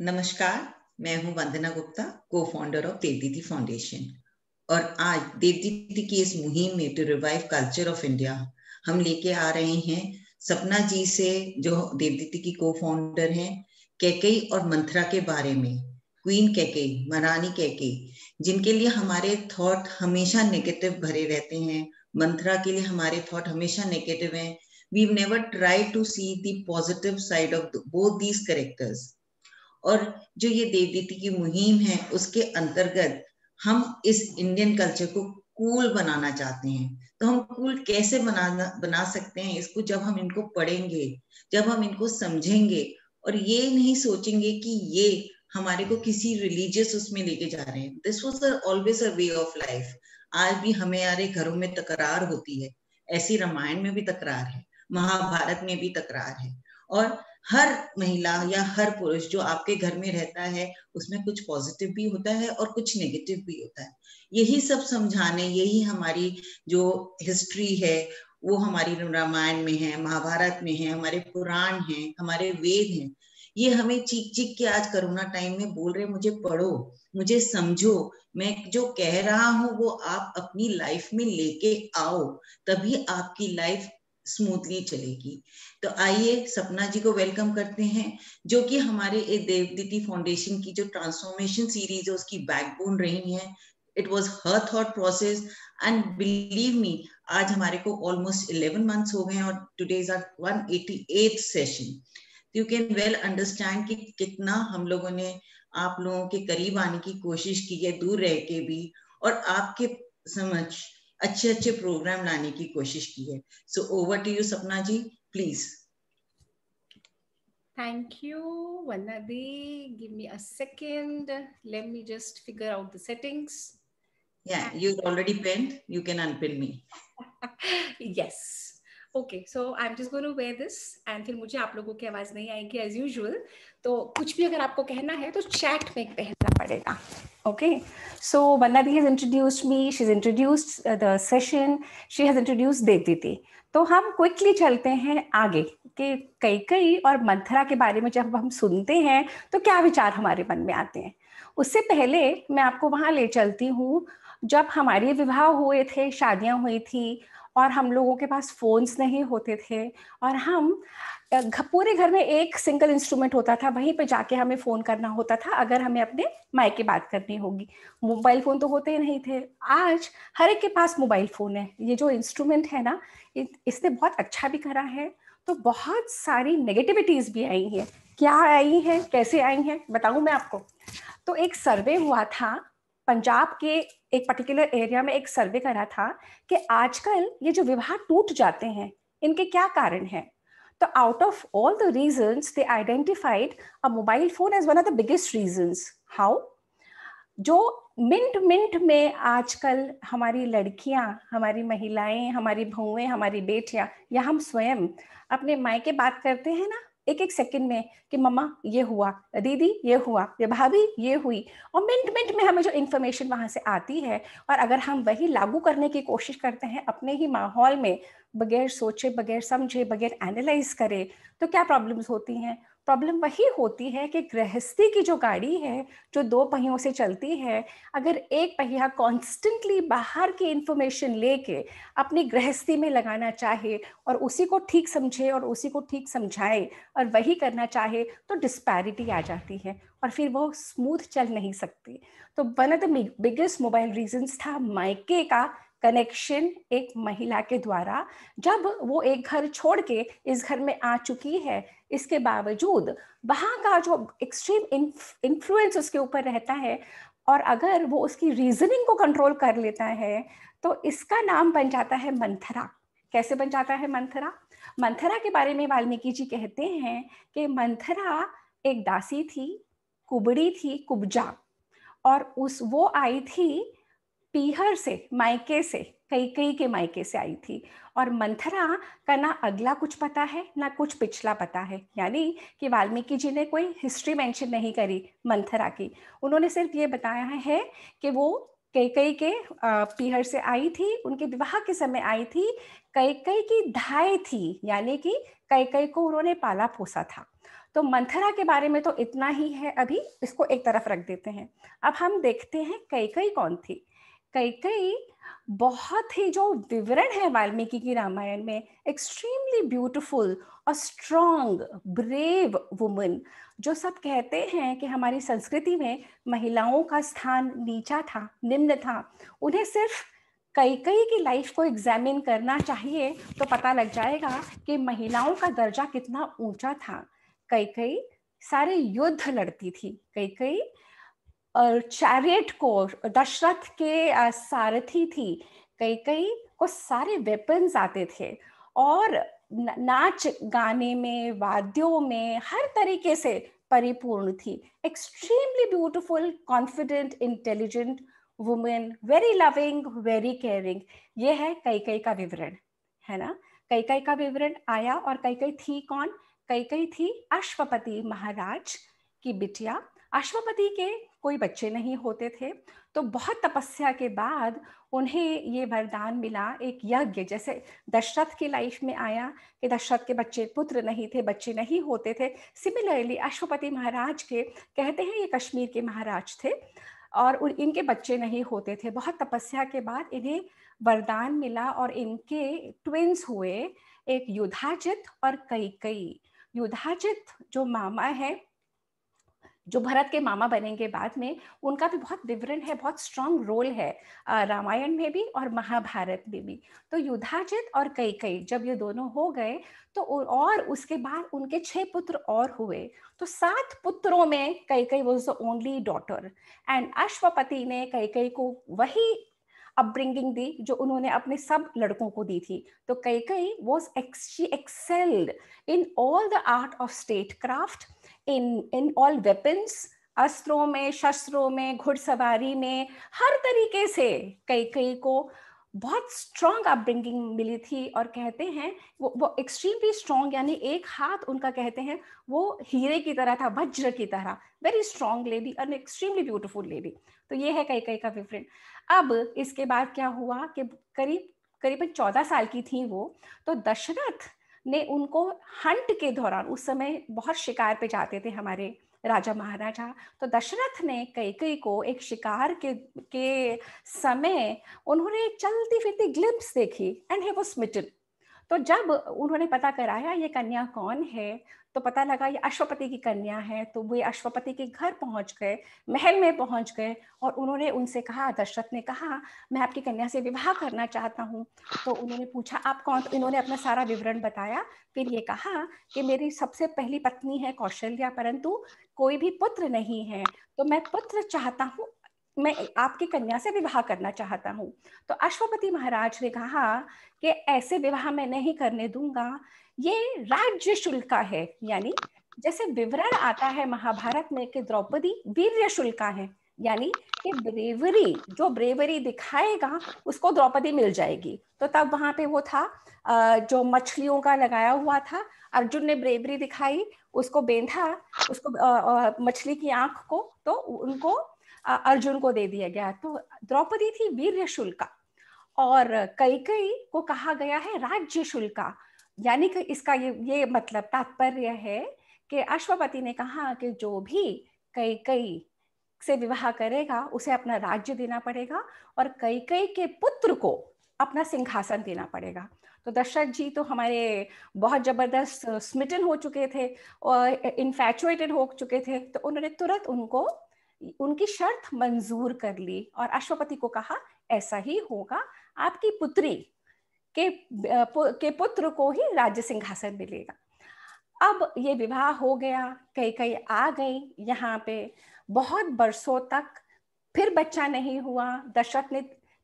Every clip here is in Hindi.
नमस्कार, मैं हूं वंदना गुप्ता, को फाउंडर ऑफ देवदीदी फाउंडेशन। और आज देवदीदी की इस मुहिम में to revive culture of India हम लेके आ रहे हैं सपना जी से, जो देवदीदी की को फाउंडर हैं, कैकेयी और मंथरा के बारे में। क्वीन कैकेयी, महारानी कैकेयी, जिनके लिए हमारे थॉट हमेशा नेगेटिव भरे रहते हैं। मंथरा के लिए हमारे थॉट हमेशा नेगेटिव हैं। We never try to see the positive side of both these characters. और जो ये देवदीदी की मुहिम है, उसके अंतर्गत हम इस इंडियन कल्चर को कूल बनाना चाहते हैं। तो हम कूल कैसे बना सकते हैं इसको, जब हम इनको पढ़ेंगे, जब हम इनको समझेंगे और ये नहीं सोचेंगे कि ये हमारे को किसी रिलीजियस उसमें लेके जा रहे हैं। This was always a way of life. आज भी हमारे घरों में तकरार होती है, ऐसी रामायण में भी तकरार है, महाभारत में भी तकरार है। और हर महिला या हर पुरुष जो आपके घर में रहता है, उसमें कुछ पॉजिटिव भी होता है और कुछ नेगेटिव भी होता है। यही सब समझाने, यही हमारी जो हिस्ट्री है वो हमारी रामायण में है, महाभारत में है, हमारे पुराण हैं, हमारे वेद हैं। ये हमें चीख चीख के आज कोरोना टाइम में बोल रहे, मुझे पढ़ो, मुझे समझो, मैं जो कह रहा हूं वो आप अपनी लाइफ में लेके आओ, तभी आपकी लाइफ स्मूथली चलेगी। तो आइए सपना जी को वेलकम करते हैं, जो कि हमारे देवदीदी फाउंडेशन की जो ट्रांसफॉर्मेशन सीरीज है उसकी बैकबोन रही है। It was her thought process, and believe me, आज हमारे को ऑलमोस्ट 11 मंथ्स हो गए और today is our 188th session. You can well understand कि कितना हम लोगों ने आप लोगों के करीब आने की कोशिश की है, दूर रह के भी, और आपके समझ अच्छे अच्छे प्रोग्राम लाने की कोशिश की है। सो ओवर टू यू सपना जी, please. Thank you, Vanadi. Give me a second. Let me just figure out the settings. Yeah, you're already pinned. You can unpin me. Yes. Okay, so I'm just going to wear this and फिर मुझे आप लोगों की आवाज नहीं आएगी as usual. तो कुछ भी अगर आपको कहना है तो चैट में कहना पड़ेगा. Okay, so Vanadi has introduced me. She's introduced the session. She has introduced देवदीदी. तो हम क्विकली चलते हैं आगे कि कैकेयी और मंथरा के बारे में जब हम सुनते हैं तो क्या विचार हमारे मन में आते हैं. उससे पहले मैं आपको वहां ले चलती हूँ जब हमारे विवाह हुए थे, शादियां हुई थी और हम लोगों के पास फोन्स नहीं होते थे और हम पूरे घर में एक सिंगल इंस्ट्रूमेंट होता था, वहीं पे जाके हमें फ़ोन करना होता था अगर हमें अपने मायके बात करनी होगी. मोबाइल फ़ोन तो होते ही नहीं थे. आज हर एक के पास मोबाइल फ़ोन है. ये जो इंस्ट्रूमेंट है ना, इसने बहुत अच्छा भी करा है, तो बहुत सारी नेगेटिविटीज़ भी आई हैं. क्या आई हैं, कैसे आई हैं, बताऊँ मैं आपको. तो एक सर्वे हुआ था पंजाब के एक पर्टिकुलर एरिया में, एक सर्वे करा था कि आजकल ये जो विवाह टूट जाते हैं इनके क्या कारण हैं. तो out of all the reasons they identified a mobile phone as one of the biggest reasons. How? जो मिनट मिनट में आजकल हमारी लड़कियां, हमारी महिलाएं, हमारी बहुएं, हमारी बेटियां या हम स्वयं अपने मायके बात करते हैं ना, एक एक सेकंड में कि मम्मा ये हुआ, दीदी ये हुआ, ये भाभी ये हुई, और मिनट मिनट में हमें जो इन्फॉर्मेशन वहां से आती है, और अगर हम वही लागू करने की कोशिश करते हैं अपने ही माहौल में, बगैर सोचे, बगैर समझे, बगैर एनालाइज करे, तो क्या प्रॉब्लम्स होती हैं. प्रॉब्लम वही होती है कि गृहस्थी की जो गाड़ी है, जो दो पहियों से चलती है, अगर एक पहिया कॉन्स्टेंटली बाहर की इंफॉर्मेशन लेके अपनी गृहस्थी में लगाना चाहे और उसी को ठीक समझे और उसी को ठीक समझाए और वही करना चाहे, तो डिस्पैरिटी आ जाती है और फिर वो स्मूथ चल नहीं सकती. तो one of the biggest mobile reasons था मायके का कनेक्शन एक महिला के द्वारा. जब वो एक घर छोड़ के इस घर में आ चुकी है, इसके बावजूद वहाँ का जो एक्सट्रीम इन्फ्लुएंस उसके ऊपर रहता है, और अगर वो उसकी रीजनिंग को कंट्रोल कर लेता है, तो इसका नाम बन जाता है मंथरा. कैसे बन जाता है मंथरा? मंथरा के बारे में वाल्मीकि जी कहते हैं कि मंथरा एक दासी थी, कुबड़ी थी, कुब्जा, और वो आई थी पीहर से, मायके से, कैकेयी के मायके से आई थी. और मंथरा का ना अगला कुछ पता है ना कुछ पिछला पता है. यानी कि वाल्मीकि जी ने कोई हिस्ट्री मेंशन नहीं करी मंथरा की. उन्होंने सिर्फ ये बताया है कि वो कैकेयी के पीहर से आई थी, उनके विवाह के समय आई थी, कैकेयी की धाय थी, यानी कि कैकेयी को उन्होंने पाला पोसा था. तो मंथरा के बारे में तो इतना ही है, अभी इसको एक तरफ रख देते हैं। अब हम देखते हैं कैकेयी कौन थी। कैकेयी बहुत ही जो विवरण है वाल्मीकि की रामायण में, एक्सट्रीमली ब्यूटीफुल और स्ट्रॉन्ग ब्रेव वुमन। जो सब कहते हैं कि हमारी संस्कृति में महिलाओं का स्थान नीचा था, निम्न था, उन्हें सिर्फ कैकेयी की लाइफ को एग्जामिन करना चाहिए तो पता लग जाएगा कि महिलाओं का दर्जा कितना ऊंचा था। कैकेयी सारे युद्ध लड़ती थी। कैकेयी चैरियट को, दशरथ के सारथी थी। कैकेयी को सारे वेपन्स आते थे और नाच गाने में, वाद्यों में, हर तरीके से परिपूर्ण थी। Extremely beautiful, confident, intelligent women, very loving, very caring. ये है कैकेयी का विवरण, है ना। कैकेयी का विवरण आया। और कैकेयी थी कौन? कैकेयी थी अश्वपति महाराज की बिटिया। अश्वपति के कोई बच्चे नहीं होते थे, तो बहुत तपस्या के बाद उन्हें ये वरदान मिला, एक यज्ञ, जैसे दशरथ की लाइफ में आया कि दशरथ के बच्चे, पुत्र नहीं थे, बच्चे नहीं होते थे। सिमिलरली अश्वपति महाराज के, कहते हैं ये कश्मीर के महाराज थे और इनके बच्चे नहीं होते थे। बहुत तपस्या के बाद इन्हें वरदान मिला और इनके ट्विंस हुए, एक युधाजित और कैकेयी। युधाजित जो मामा है, जो भरत के मामा बनेंगे बाद में, उनका भी बहुत विवरण है, बहुत स्ट्रॉन्ग रोल है रामायण में भी और महाभारत में भी। तो युधाजित और कैकेयी जब ये दोनों हो गए तो और उसके बाद उनके 6 पुत्र और हुए। तो 7 पुत्रों में Kaikeyi was the only daughter and Ashwapati ने कैकेयी को वही अपब्रिंगिंग दी जो उन्होंने अपने सब लड़कों को दी थी। तो Kaikeyi was she excelled in all the art of statecraft, in all weapons, अस्त्रों में, शस्त्रों में, घुड़सवारी में, हर तरीके से कैकेयी को बहुत स्ट्रॉन्ग अपब्रिंगिंग मिली थी। और कहते हैं वो एक्सट्रीमली स्ट्रॉन्ग, यानी एक हाथ उनका, कहते हैं वो हीरे की तरह था, वज्र की तरह, very strong lady and extremely beautiful lady. तो ये है कैकेयी का विवरण। अब इसके बाद क्या हुआ कि करीबन 14 साल की थी वो, तो दशरथ ने उनको हंट के दौरान, उस समय बहुत शिकार पे जाते थे हमारे राजा महाराजा, तो दशरथ ने कैकेयी को एक शिकार के समय उन्होंने एक चलती फिरती ग्लिम्स देखी एंड ही वाज स्मिटन। तो जब उन्होंने पता कराया ये कन्या कौन है, तो पता लगा ये अश्वपति की कन्या है। तो वे अश्वपति के घर पहुंच गए, महल में पहुंच गए और उन्होंने उनसे कहा, दशरथ ने कहा मैं आपकी कन्या से विवाह करना चाहता हूँ। तो उन्होंने पूछा आप कौन? तो इन्होंने अपना सारा विवरण बताया। फिर ये कहा कि मेरी सबसे पहली पत्नी है कौशल्या, परंतु कोई भी पुत्र नहीं है, तो मैं पुत्र चाहता हूँ, मैं आपकी कन्या से विवाह करना चाहता हूँ। तो अश्वपति महाराज ने कहा कि ऐसे विवाह मैं नहीं करने दूंगा, ये राज्य शुल्का है। यानी जैसे विवरण आता है महाभारत में कि द्रौपदी वीर्य शुल्का है, यानी कि ब्रेवरी, जो ब्रेवरी दिखाएगा उसको द्रौपदी मिल जाएगी। तो तब वहां पे वो था जो मछलियों का लगाया हुआ था, अर्जुन ने ब्रेवरी दिखाई, उसको बेंधा, उसको मछली की आंख को, तो उनको अर्जुन को दे दिया गया। तो द्रौपदी थी वीर्य शुल्का और कैकेयी को कहा गया है राज्य शुल्का। यानी कि इसका ये मतलब तात्पर्य है कि अश्वपति ने कहा कि जो भी कैकेयी से विवाह करेगा उसे अपना राज्य देना पड़ेगा और कैकेयी के पुत्र को अपना सिंहासन देना पड़ेगा। तो दशरथ जी तो हमारे बहुत जबरदस्त स्मिटन हो चुके थे और इन्फैचुएटेड हो चुके थे, तो उन्होंने तुरंत उनको उनकी शर्त मंजूर कर ली और अश्वपति को कहा ऐसा ही होगा, आपकी पुत्री के पुत्र को ही राज्य सिंहासन मिलेगा। अब ये विवाह हो गया, कैकेयी आ गई यहाँ पे, बहुत बरसों तक फिर बच्चा नहीं हुआ। दशरथ ने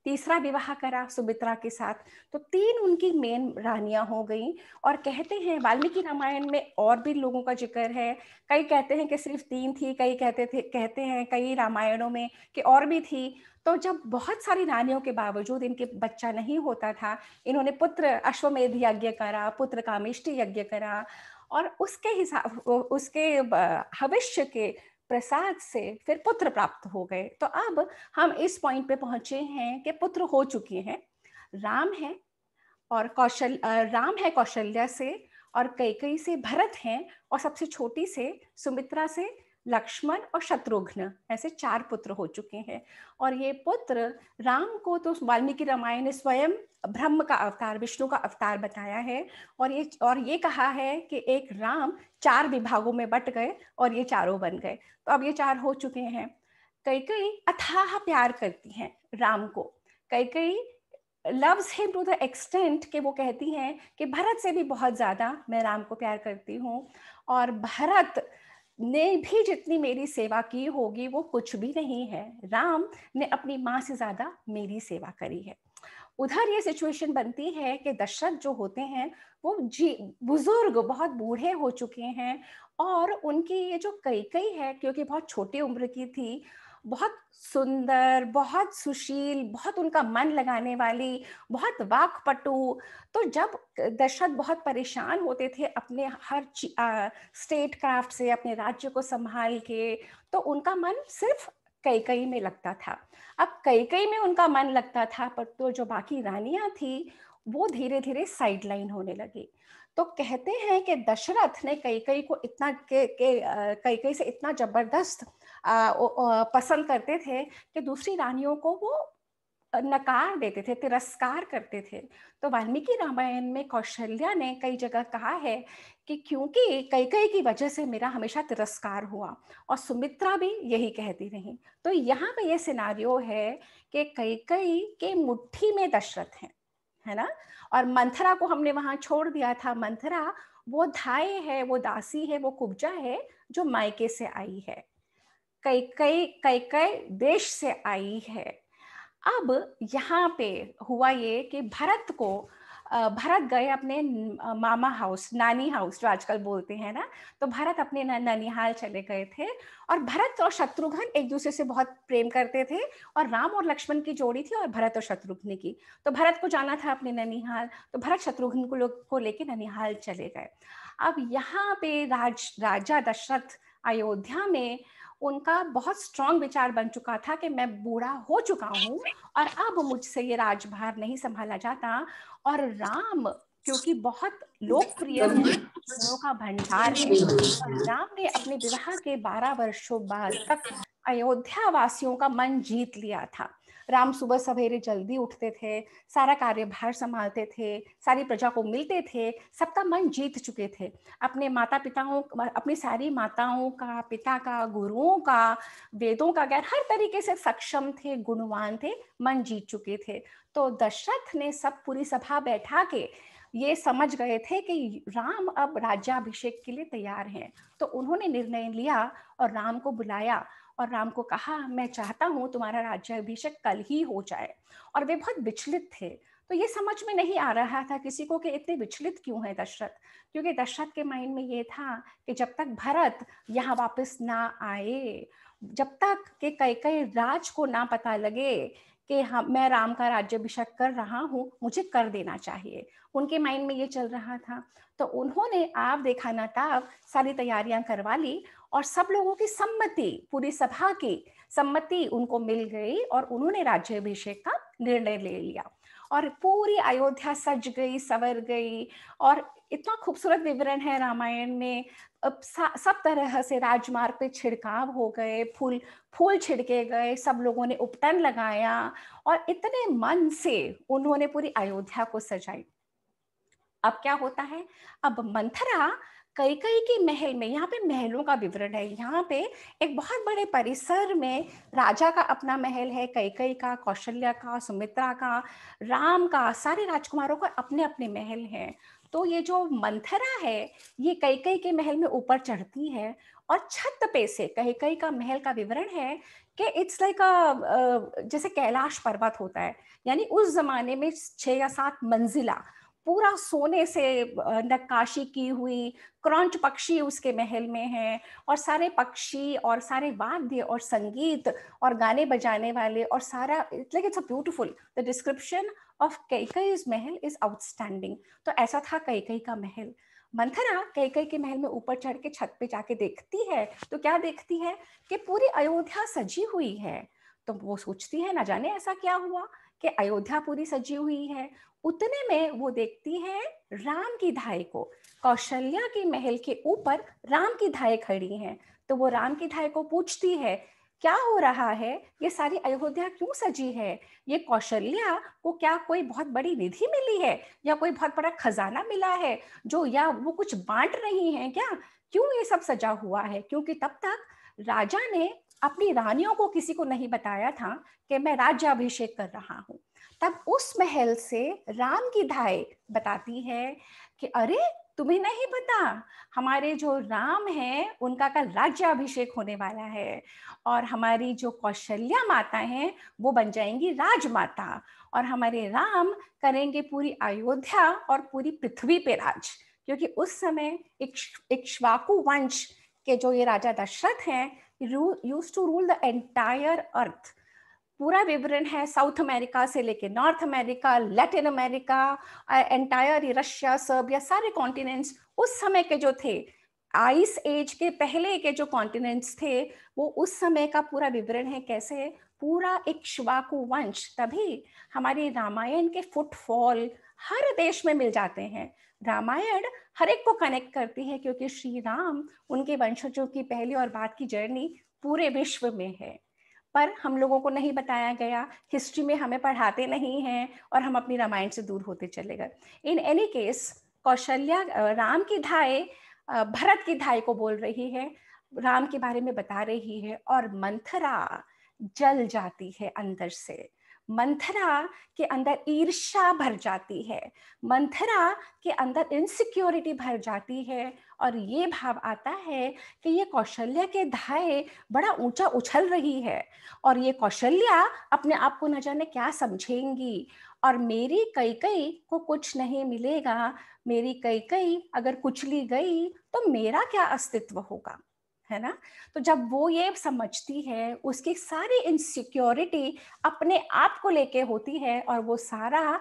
तीसरा विवाह करा सुमित्रा के साथ, तो 3 उनकी मेन रानियां हो गई। और कहते हैं वाल्मीकि रामायण में और भी लोगों का जिक्र है, कई कहते हैं कि सिर्फ 3 थी, कई कहते हैं कई रामायणों में कि और भी थी। तो जब बहुत सारी रानियों के बावजूद इनके बच्चा नहीं होता था, इन्होंने पुत्र अश्वमेध यज्ञ करा, पुत्र कामेष्टि यज्ञ करा और उसके भविष्य के प्रसाद से फिर पुत्र प्राप्त हो गए। तो अब हम इस पॉइंट पे पहुंचे हैं कि पुत्र हो चुके हैं, राम है और राम है कौशल्या से और कैकेयी से भरत हैं, और सबसे छोटी से सुमित्रा से लक्ष्मण और शत्रुघ्न, ऐसे 4 पुत्र हो चुके हैं। और ये पुत्र राम को तो वाल्मीकि रामायण ने स्वयं ब्रह्म का अवतार, विष्णु का अवतार बताया है, और ये कहा है कि एक राम 4 विभागों में बट गए और ये चारों बन गए। तो अब ये 4 हो चुके हैं। कैकेयी अथाह प्यार करती हैं राम को। Kaikeyi loves him to the extent कि वो कहती हैं कि भरत से भी बहुत ज्यादा मैं राम को प्यार करती हूँ, और भरत ने भी जितनी मेरी सेवा की होगी वो कुछ भी नहीं है, राम ने अपनी माँ से ज्यादा मेरी सेवा करी है। उधर ये सिचुएशन बनती है कि दशरथ जो होते हैं वो बुजुर्ग, बहुत बूढ़े हो चुके हैं, और उनकी ये जो कैकेयी है, क्योंकि बहुत छोटी उम्र की थी, बहुत सुंदर, बहुत सुशील, बहुत उनका मन लगाने वाली, बहुत वाक्पटु। तो जब दशरथ बहुत परेशान होते थे अपने हर स्टेट क्राफ्ट से, अपने राज्य को संभाल के, तो उनका मन सिर्फ कैकेयी में लगता था। अब कैकेयी में उनका मन लगता था, पर तो जो बाकी रानियां थी वो धीरे धीरे साइडलाइन होने लगी। तो कहते हैं कि दशरथ ने कैकेयी को इतना कैकेयी से इतना जबरदस्त पसंद करते थे कि दूसरी रानियों को वो नकार देते थे, तिरस्कार करते थे। तो वाल्मीकि रामायण में कौशल्या ने कई जगह कहा है कि क्योंकि कैकेयी की वजह से मेरा हमेशा तिरस्कार हुआ, और सुमित्रा भी यही कहती रही। तो यहाँ पे ये सिनारियो है कि कैकेयी के मुट्ठी में दशरथ है ना, और मंथरा को हमने वहां छोड़ दिया था। मंथरा वो धाय है, वो दासी है, वो कुब्जा है जो मायके से आई है। कैकेयी देश से आई है। अब यहाँ पे हुआ ये कि भरत गए अपने मामा हाउस, नानी हाउस जो आजकल बोलते हैं ना, तो भरत अपने ननिहाल चले गए थे। और भरत और शत्रुघ्न एक दूसरे से बहुत प्रेम करते थे, और राम और लक्ष्मण की जोड़ी थी और भरत और शत्रुघ्न की। तो भरत को जाना था अपने ननिहाल, तो भरत शत्रुघ्न को लेके ननिहाल चले गए। अब यहाँ पे राजा दशरथ अयोध्या में उनका बहुत स्ट्रांग विचार बन चुका था कि मैं बूढ़ा हो चुका हूँ और अब मुझसे ये राजभार नहीं संभाला जाता। और राम क्योंकि बहुत लोकप्रिय है, गुणों का भंडार है, और राम ने अपने विवाह के 12 वर्षों बाद तक अयोध्या वासियों का मन जीत लिया था। राम सुबह सवेरे जल्दी उठते थे, सारा कार्यभार संभालते थे, सारी प्रजा को मिलते थे, सबका मन जीत चुके थे। अपने माता पिताओं, अपनी सारी माताओं का, पिता का, गुरुओं का, वेदों का ज्ञान, हर तरीके से सक्षम थे, गुणवान थे, मन जीत चुके थे। तो दशरथ ने सब पूरी सभा बैठा के ये समझ गए थे कि राम अब राज्याभिषेक के लिए तैयार हैं। तो उन्होंने निर्णय लिया और राम को बुलाया और राम को कहा, मैं चाहता हूं तुम्हारा राज्याभिषेक कल ही हो जाए। और वे बहुत विचलित थे। तो ये समझ में नहीं आ रहा था किसी को कि इतने विचलित क्यों है दशरथ, क्योंकि दशरथ के माइंड में ये था कि जब तक भरत यहाँ वापस ना आए, जब तक कि कैकेयी राज को ना पता लगे कि हाँ मैं राम का राज्याभिषेक कर रहा हूँ, मुझे कर देना चाहिए, उनके माइंड में ये चल रहा था। तो उन्होंने आप देखा ना ताब सारी तैयारियां करवा ली, और सब लोगों की सम्मति, पूरी सभा की सम्मति उनको मिल गई, और उन्होंने राज्याभिषेक का निर्णय ले लिया। और पूरी अयोध्या सज गई, संवर गई, और इतना खूबसूरत विवरण है रामायण में। अब सब तरह से राजमार्ग पे छिड़काव हो गए, फूल छिड़के गए, सब लोगों ने उपटन लगाया, और इतने मन से उन्होंने अयोध्या पूरी अयोध्या को सजाई। अब क्या होता है, अब मंथरा कैकेयी के महल में, यहाँ पे महलों का विवरण है, यहाँ पे एक बहुत बड़े परिसर में राजा का अपना महल है, कैकेयी का, कौशल्या का, सुमित्रा का, राम का, सारे राजकुमारों का अपने अपने महल हैं। तो ये जो मंथरा है ये कैकेयी के महल में ऊपर चढ़ती है, और छत पे से कैकेयी का महल का विवरण है कि इट्स लाइक जैसे कैलाश पर्वत होता है, यानी उस जमाने में 6 या 7 मंजिला, पूरा सोने से नक्काशी की हुई, क्रंच पक्षी उसके महल में है, और सारे पक्षी और सारे वाद्य और संगीत और गाने बजाने वाले, और सारा like it's a beautiful, the description of Kaikeyi's महल इज आउटस्टैंडिंग। तो ऐसा था कैकेयी का महल। मंथरा कैकेयी के महल में ऊपर चढ़ के छत पे जाके देखती है, तो क्या देखती है कि पूरी अयोध्या सजी हुई है। तो वो सोचती है ना जाने ऐसा क्या हुआ कि अयोध्या पूरी सजी हुई है। उतने में वो देखती है राम की धाई को। कौशल्या के महल के ऊपर राम की धाय खड़ी हैं। तो वो राम की धाय को पूछती है, क्या हो रहा है, ये सारी अयोध्या क्यों सजी है, ये कौशल्या को क्या कोई बहुत बड़ी निधि मिली है या कोई बहुत बड़ा खजाना मिला है जो, या वो कुछ बांट रही हैं क्या, क्यों ये सब सजा हुआ है? क्योंकि तब तक राजा ने अपनी रानियों को किसी को नहीं बताया था कि मैं राज्याभिषेक कर रहा हूँ। तब उस महल से राम की धाय बताती है कि अरे तुम्हें नहीं पता, हमारे जो राम हैं उनका कल राज्याभिषेक होने वाला है और हमारी जो कौशल्या माता हैं वो बन जाएंगी राजमाता और हमारे राम करेंगे पूरी अयोध्या और पूरी पृथ्वी पे राज। क्योंकि उस समय इक्ष्वाकु वंश के जो ये राजा दशरथ हैं used to rule the entire earth. पूरा विवरण है साउथ अमेरिका से लेके North America, Latin America, entire Russia, Serbia, सारे कॉन्टिनेंट्स उस समय के जो थे, आइस एज के पहले के जो कॉन्टिनेंट्स थे, वो उस समय का पूरा विवरण है। कैसे पूरा इक्ष्वाकु वंश, तभी हमारी रामायण के फुटफॉल हर देश में मिल जाते हैं। रामायण हर एक को कनेक्ट करती है क्योंकि श्री राम उनके वंशजों की पहली और बाद की जर्नी पूरे विश्व में है, पर हम लोगों को नहीं बताया गया, हिस्ट्री में हमें पढ़ाते नहीं हैं और हम अपनी रामायण से दूर होते चले गए। In any case Kaushalya Ram की धाय भरत की धाय को बोल रही है, राम के बारे में बता रही है और मंथरा जल जाती है अंदर से। मंथरा के अंदर ईर्ष्या भर जाती है, मंथरा के अंदर इनसिक्योरिटी भर जाती है और ये भाव आता है कि ये कौशल्या के धाय बड़ा ऊंचा उछल रही है और ये कौशल्या अपने आप को न जाने क्या समझेंगी और मेरी कैकई को कुछ नहीं मिलेगा, मेरी कैकई अगर कुचली गई तो मेरा क्या अस्तित्व होगा, है ना। तो जब वो ये समझती है, उसकी सारी इनसिक्योरिटी अपने आप को लेके होती है और वो सारा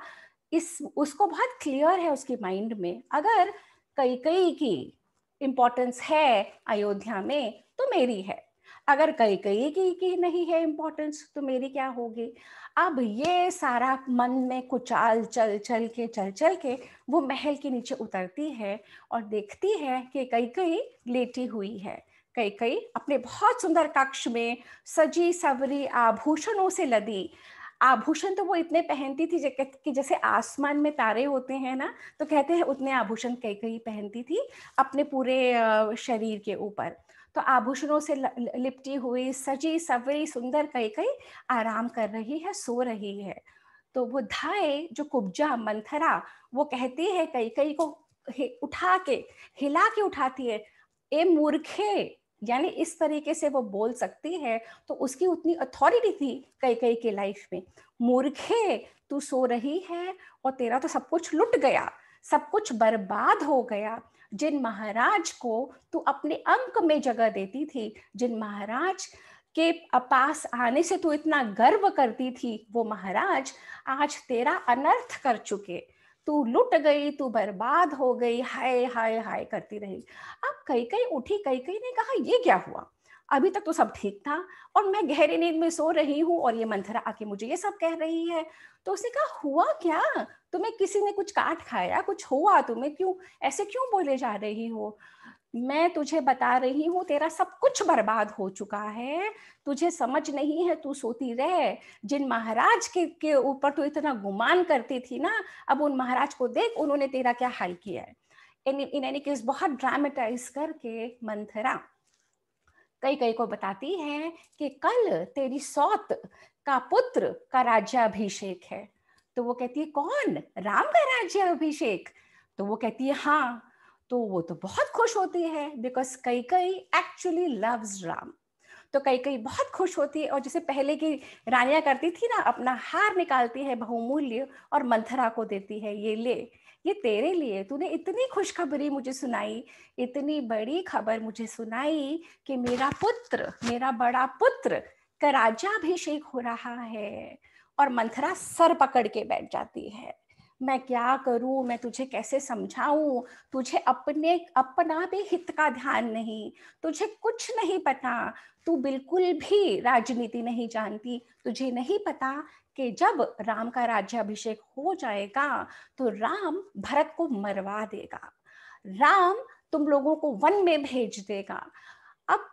उसको बहुत क्लियर है उसकी माइंड में, अगर कैकई की इम्पोर्टेंस है अयोध्या में तो मेरी है, अगर कैकई की नहीं है इम्पोर्टेंस तो मेरी क्या होगी। अब ये सारा मन में कुचाल चल चल के वो महल के नीचे उतरती है और देखती है कि कैकई लेटी हुई है। कैकई अपने बहुत सुंदर कक्ष में सजी सवरी आभूषणों से लदी, आभूषण तो वो इतने पहनती थी कि जैसे आसमान में तारे होते हैं ना, तो कहते हैं उतने आभूषण कैकई पहनती थी अपने पूरे शरीर के ऊपर। तो आभूषणों से लिपटी हुई सजी सवरी सुंदर कैकई आराम कर रही है, सो रही है। तो वो धाय जो कुब्जा मंथरा वो कहती है कैकई को उठा के हिला के उठाती है, ए मूर्खे, यानी इस तरीके से वो बोल सकती है तो उसकी उतनी अथॉरिटी थी कैकई के लाइफ में। मूर्खे, तू सो रही है और तेरा तो सब कुछ लुट गया, सब कुछ बर्बाद हो गया। जिन महाराज को तू अपने अंक में जगह देती थी, जिन महाराज के पास आने से तू इतना गर्व करती थी, वो महाराज आज तेरा अनर्थ कर चुके, तू लुट गई, तू बर्बाद हो गई, हाय हाय हाय करती रही। अब कैकई उठी, कैकई ने कहा ये क्या हुआ, अभी तक तो सब ठीक था और मैं गहरी नींद में सो रही हूँ और ये मंथरा आके मुझे ये सब कह रही है। तो उसने कहा हुआ क्या, तुम्हें किसी ने कुछ काट खाया, कुछ हुआ, तुम्हें क्यों ऐसे क्यों बोले जा रही हो, मैं तुझे बता रही हूँ तेरा सब कुछ बर्बाद हो चुका है, तुझे समझ नहीं है, तू सोती रह। जिन महाराज के ऊपर तू इतना गुमान करती थी ना, अब उन महाराज को देख उन्होंने तेरा क्या हाल किया है। इन एनी केस बहुत ड्रामेटाइज करके मंथरा कैकई को बताती है कि कल तेरी सौत का पुत्र का राज्याभिषेक है। तो वो कहती है कौन, राम का राज्याभिषेक, तो वो कहती है हाँ। तो वो तो बहुत खुश होती है because Kaikeyi actually loves Ram. तो कैकई बहुत खुश होती है और जैसे पहले की रानियां करती थी ना, अपना हार निकालती है बहुमूल्य और मंथरा को देती है, ये ले, ये तेरे लिए, तूने इतनी खुशखबरी मुझे सुनाई, इतनी बड़ी खबर मुझे सुनाई कि मेरा पुत्र, मेरा बड़ा पुत्र का राज्याभिषेक हो रहा है। और मंथरा सर पकड़ के बैठ जाती है, मैं क्या करूं, मैं तुझे कैसे समझाऊं, तुझे अपना भी हित का ध्यान नहीं, तुझे कुछ नहीं पता, तू बिल्कुल भी राजनीति नहीं जानती, तुझे नहीं पता कि जब राम का राज्याभिषेक हो जाएगा तो राम भरत को मरवा देगा, राम तुम लोगों को वन में भेज देगा। अब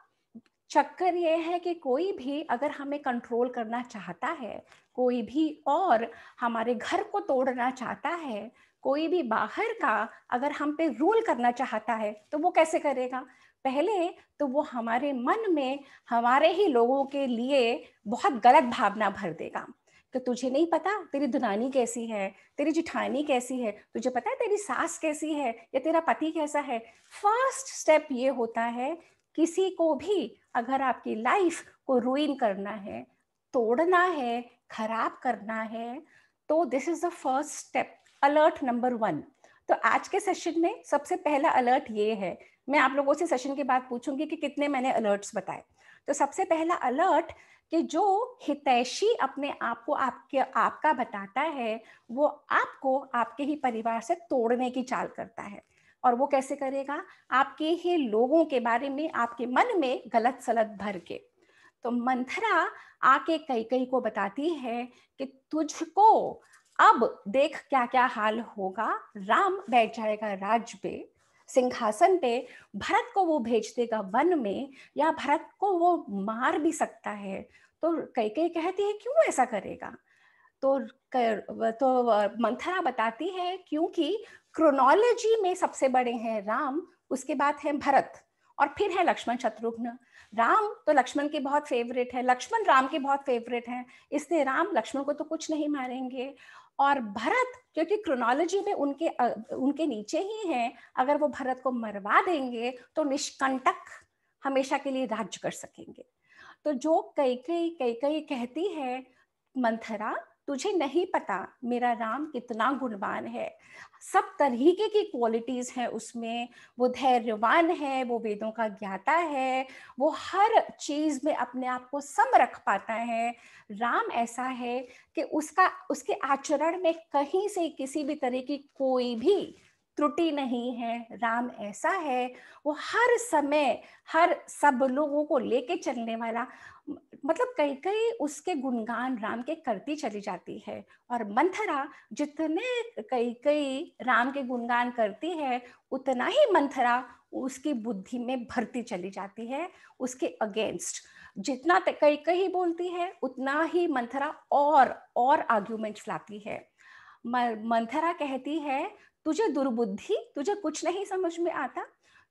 चक्कर ये है कि कोई भी अगर हमें कंट्रोल करना चाहता है, कोई भी और हमारे घर को तोड़ना चाहता है, कोई भी बाहर का अगर हम पे रूल करना चाहता है, तो वो कैसे करेगा? पहले तो वो हमारे मन में हमारे ही लोगों के लिए बहुत गलत भावना भर देगा कि तुझे नहीं पता तेरी दुनानी कैसी है, तेरी जिठानी कैसी है, तुझे पता है तेरी सास कैसी है या तेरा पति कैसा है। फर्स्ट स्टेप ये होता है, किसी को भी अगर आपकी लाइफ को रूइन करना है, तोड़ना है, खराब करना है, तो this is the first step, alert number 1। तो आज के सेशन में सबसे पहला अलर्ट ये है। मैं आप लोगों से सेशन के बाद पूछूंगी कि कितने मैंने अलर्ट्स बताए। तो सबसे पहला अलर्ट कि जो हितैषी अपने आप को आपका बताता है, वो आपको आपके ही परिवार से तोड़ने की चाल करता है। और वो कैसे करेगा? आपके ही लोगों के बारे में आपके मन में गलत सलत भर के। तो मंथरा आके कैकेयी को बताती है कि तुझको अब देख क्या क्या हाल होगा। राम बैठ जाएगा राज पे, सिंहासन पे, भरत को वो भेज देगा वन में, या भरत को वो मार भी सकता है। तो कैकेयी कहती है क्यों ऐसा करेगा? तो मंथरा बताती है क्योंकि क्रोनोलॉजी में सबसे बड़े हैं राम, उसके बाद है भरत, और फिर है लक्ष्मण शत्रुघ्न। राम तो लक्ष्मण के बहुत फेवरेट है, लक्ष्मण राम के बहुत फेवरेट हैं, इसलिए राम लक्ष्मण को तो कुछ नहीं मारेंगे। और भरत क्योंकि क्रोनोलॉजी में उनके नीचे ही हैं, अगर वो भरत को मरवा देंगे तो निष्कंटक हमेशा के लिए राज्य कर सकेंगे। तो जो कैकेयी कहती है, मंथरा तुझे नहीं पता मेरा राम कितना गुणवान है, सब तरीके की क्वालिटीज हैं उसमें। वो धैर्यवान है, वो वेदों का ज्ञाता है, वो हर चीज में अपने आप को सम रख पाता है। राम ऐसा है कि उसके आचरण में कहीं से किसी भी तरह की कोई भी त्रुटि नहीं है। राम ऐसा है, वो हर समय हर सब लोगों को लेके चलने वाला, मतलब कैकेयी उसके गुणगान राम के करती चली जाती है। और मंथरा जितने कैकेयी राम के गुणगान करती है, उतना ही मंथरा उसकी बुद्धि में भरती चली जाती है उसके अगेंस्ट। जितना कैकेयी बोलती है उतना ही मंथरा और आर्ग्यूमेंट्स लाती है। मंथरा कहती है तुझे दुर्बुद्धि, तुझे कुछ नहीं समझ में आता,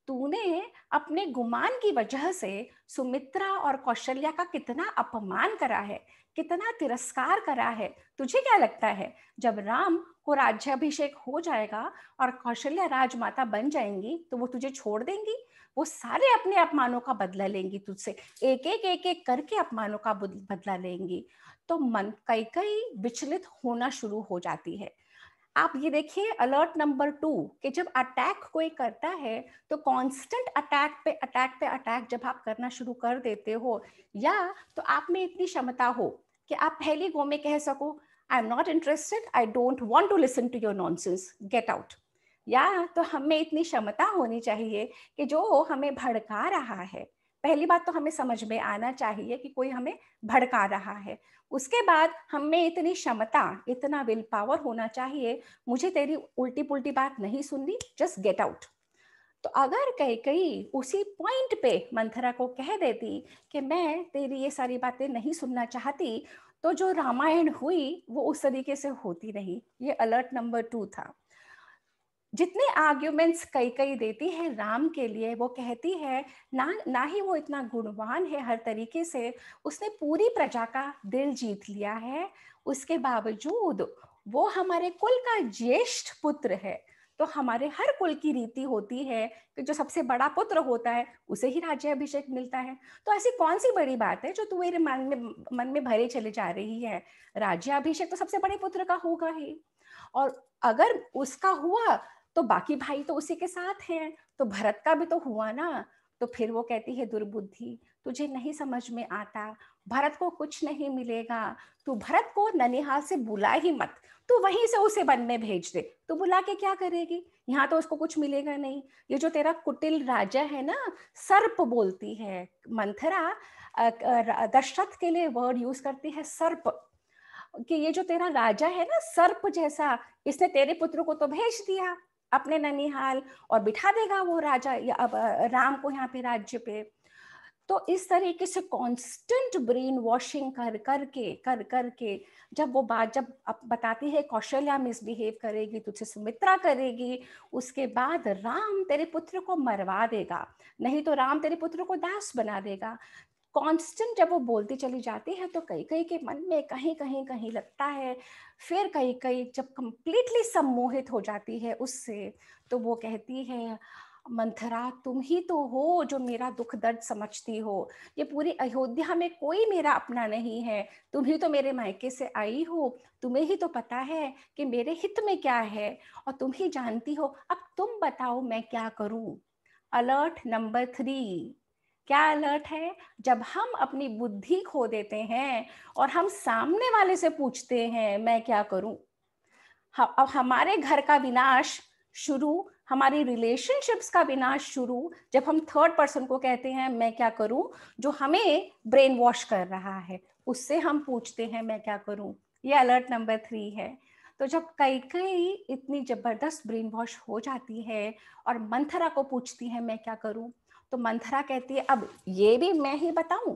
तूने अपने गुमान की वजह से सुमित्रा और कौशल्या का कितना अपमान करा है, कितना तिरस्कार करा है। तुझे क्या लगता है जब राम को राज्याभिषेक हो जाएगा और कौशल्या राजमाता बन जाएंगी तो वो तुझे छोड़ देंगी? वो सारे अपने अपमानों का बदला लेंगी तुझसे, एक एक करके अपमानों का बदला लेंगी। तो कैकेयी विचलित होना शुरू हो जाती है। आप ये देखिए अलर्ट नंबर 2 कि जब अटैक कोई करता है तो कांस्टेंट अटैक जब आप करना शुरू कर देते हो, या तो आप में इतनी क्षमता हो कि आप पहली गो में कह सको I am not interested, I don't want to listen to your nonsense, get out. या तो हमें इतनी क्षमता होनी चाहिए कि जो हमें भड़का रहा है, पहली बात तो हमें समझ में आना चाहिए कि कोई हमें भड़का रहा है। उसके बाद हमें इतनी क्षमता, इतना विल पावर होना चाहिए, मुझे तेरी उल्टी पुल्टी बात नहीं सुननी, जस्ट गेट आउट। तो अगर कैकेयी उसी पॉइंट पे मंथरा को कह देती कि मैं तेरी ये सारी बातें नहीं सुनना चाहती, तो जो रामायण हुई वो उस तरीके से होती नहीं। ये अलर्ट नंबर 2 था। जितने आर्ग्यूमेंट्स कैकेयी देती है राम के लिए, वो कहती है ना ही वो इतना गुणवान है हर तरीके से, उसने पूरी प्रजा का दिल जीत लिया है, उसके बावजूद वो हमारे कुल का ज्येष्ठ पुत्र है। तो हमारे हर कुल की रीति होती है कि जो सबसे बड़ा पुत्र होता है उसे ही राज्याभिषेक मिलता है। तो ऐसी कौन सी बड़ी बात है जो तुम्हारे मन में भरे चले जा रही है? राज्याभिषेक तो सबसे बड़े पुत्र का होगा ही, और अगर उसका हुआ तो बाकी भाई तो उसी के साथ हैं, तो भरत का भी तो हुआ ना। तो फिर वो कहती है दुर्बुद्धि, तुझे नहीं समझ में आता, भरत को कुछ नहीं मिलेगा, तू भरत को ननिहाल से बुला ही मत, तू वहीं से उसे वन में भेज दे। तू बुला के क्या करेगी, यहाँ तो उसको कुछ मिलेगा नहीं। ये जो तेरा कुटिल राजा है ना, सर्प बोलती है मंथरा, दशरथ के लिए वर्ड यूज करती है सर्प, कि ये जो तेरा राजा है ना सर्प जैसा, इसने तेरे पुत्र को तो भेज दिया, अपने ननिहाल और बिठा देगा वो राजा या अब राम को यहाँ पे राज्य पे। तो इस तरीके से कांस्टेंट ब्रेन वॉशिंग कर करके जब वो बात जब अब बताती है कौशल्या मिसबिहेव करेगी, तुझसे सुमित्रा करेगी, उसके बाद राम तेरे पुत्र को मरवा देगा, नहीं तो राम तेरे पुत्र को दास बना देगा। कांस्टेंट जब वो बोलती चली जाती है तो कई कई के मन में कहीं कहीं कहीं लगता है। फिर कई कई जब कंप्लीटली सम्मोहित हो जाती है उससे, तो वो कहती है मंथरा तुम ही तो हो जो मेरा दुख दर्द समझती हो, ये पूरी अयोध्या में कोई मेरा अपना नहीं है, तुम ही तो मेरे मायके से आई हो, तुम्हें ही तो पता है कि मेरे हित में क्या है और तुम ही जानती हो, अब तुम बताओ मैं क्या करूं। अलर्ट नंबर 3, क्या अलर्ट है? जब हम अपनी बुद्धि खो देते हैं और हम सामने वाले से पूछते हैं मैं क्या करूं। अब हमारे घर का विनाश शुरू, हमारी रिलेशनशिप्स का विनाश शुरू जब हम थर्ड पर्सन को कहते हैं मैं क्या करूं, जो हमें ब्रेन वॉश कर रहा है, उससे हम पूछते हैं मैं क्या करूं। ये अलर्ट नंबर 3 है। तो जब कई कई इतनी जबरदस्त ब्रेन वॉश हो जाती है और मंथरा को पूछती है मैं क्या करूं, तो मंथरा कहती है अब ये भी मैं ही बताऊं,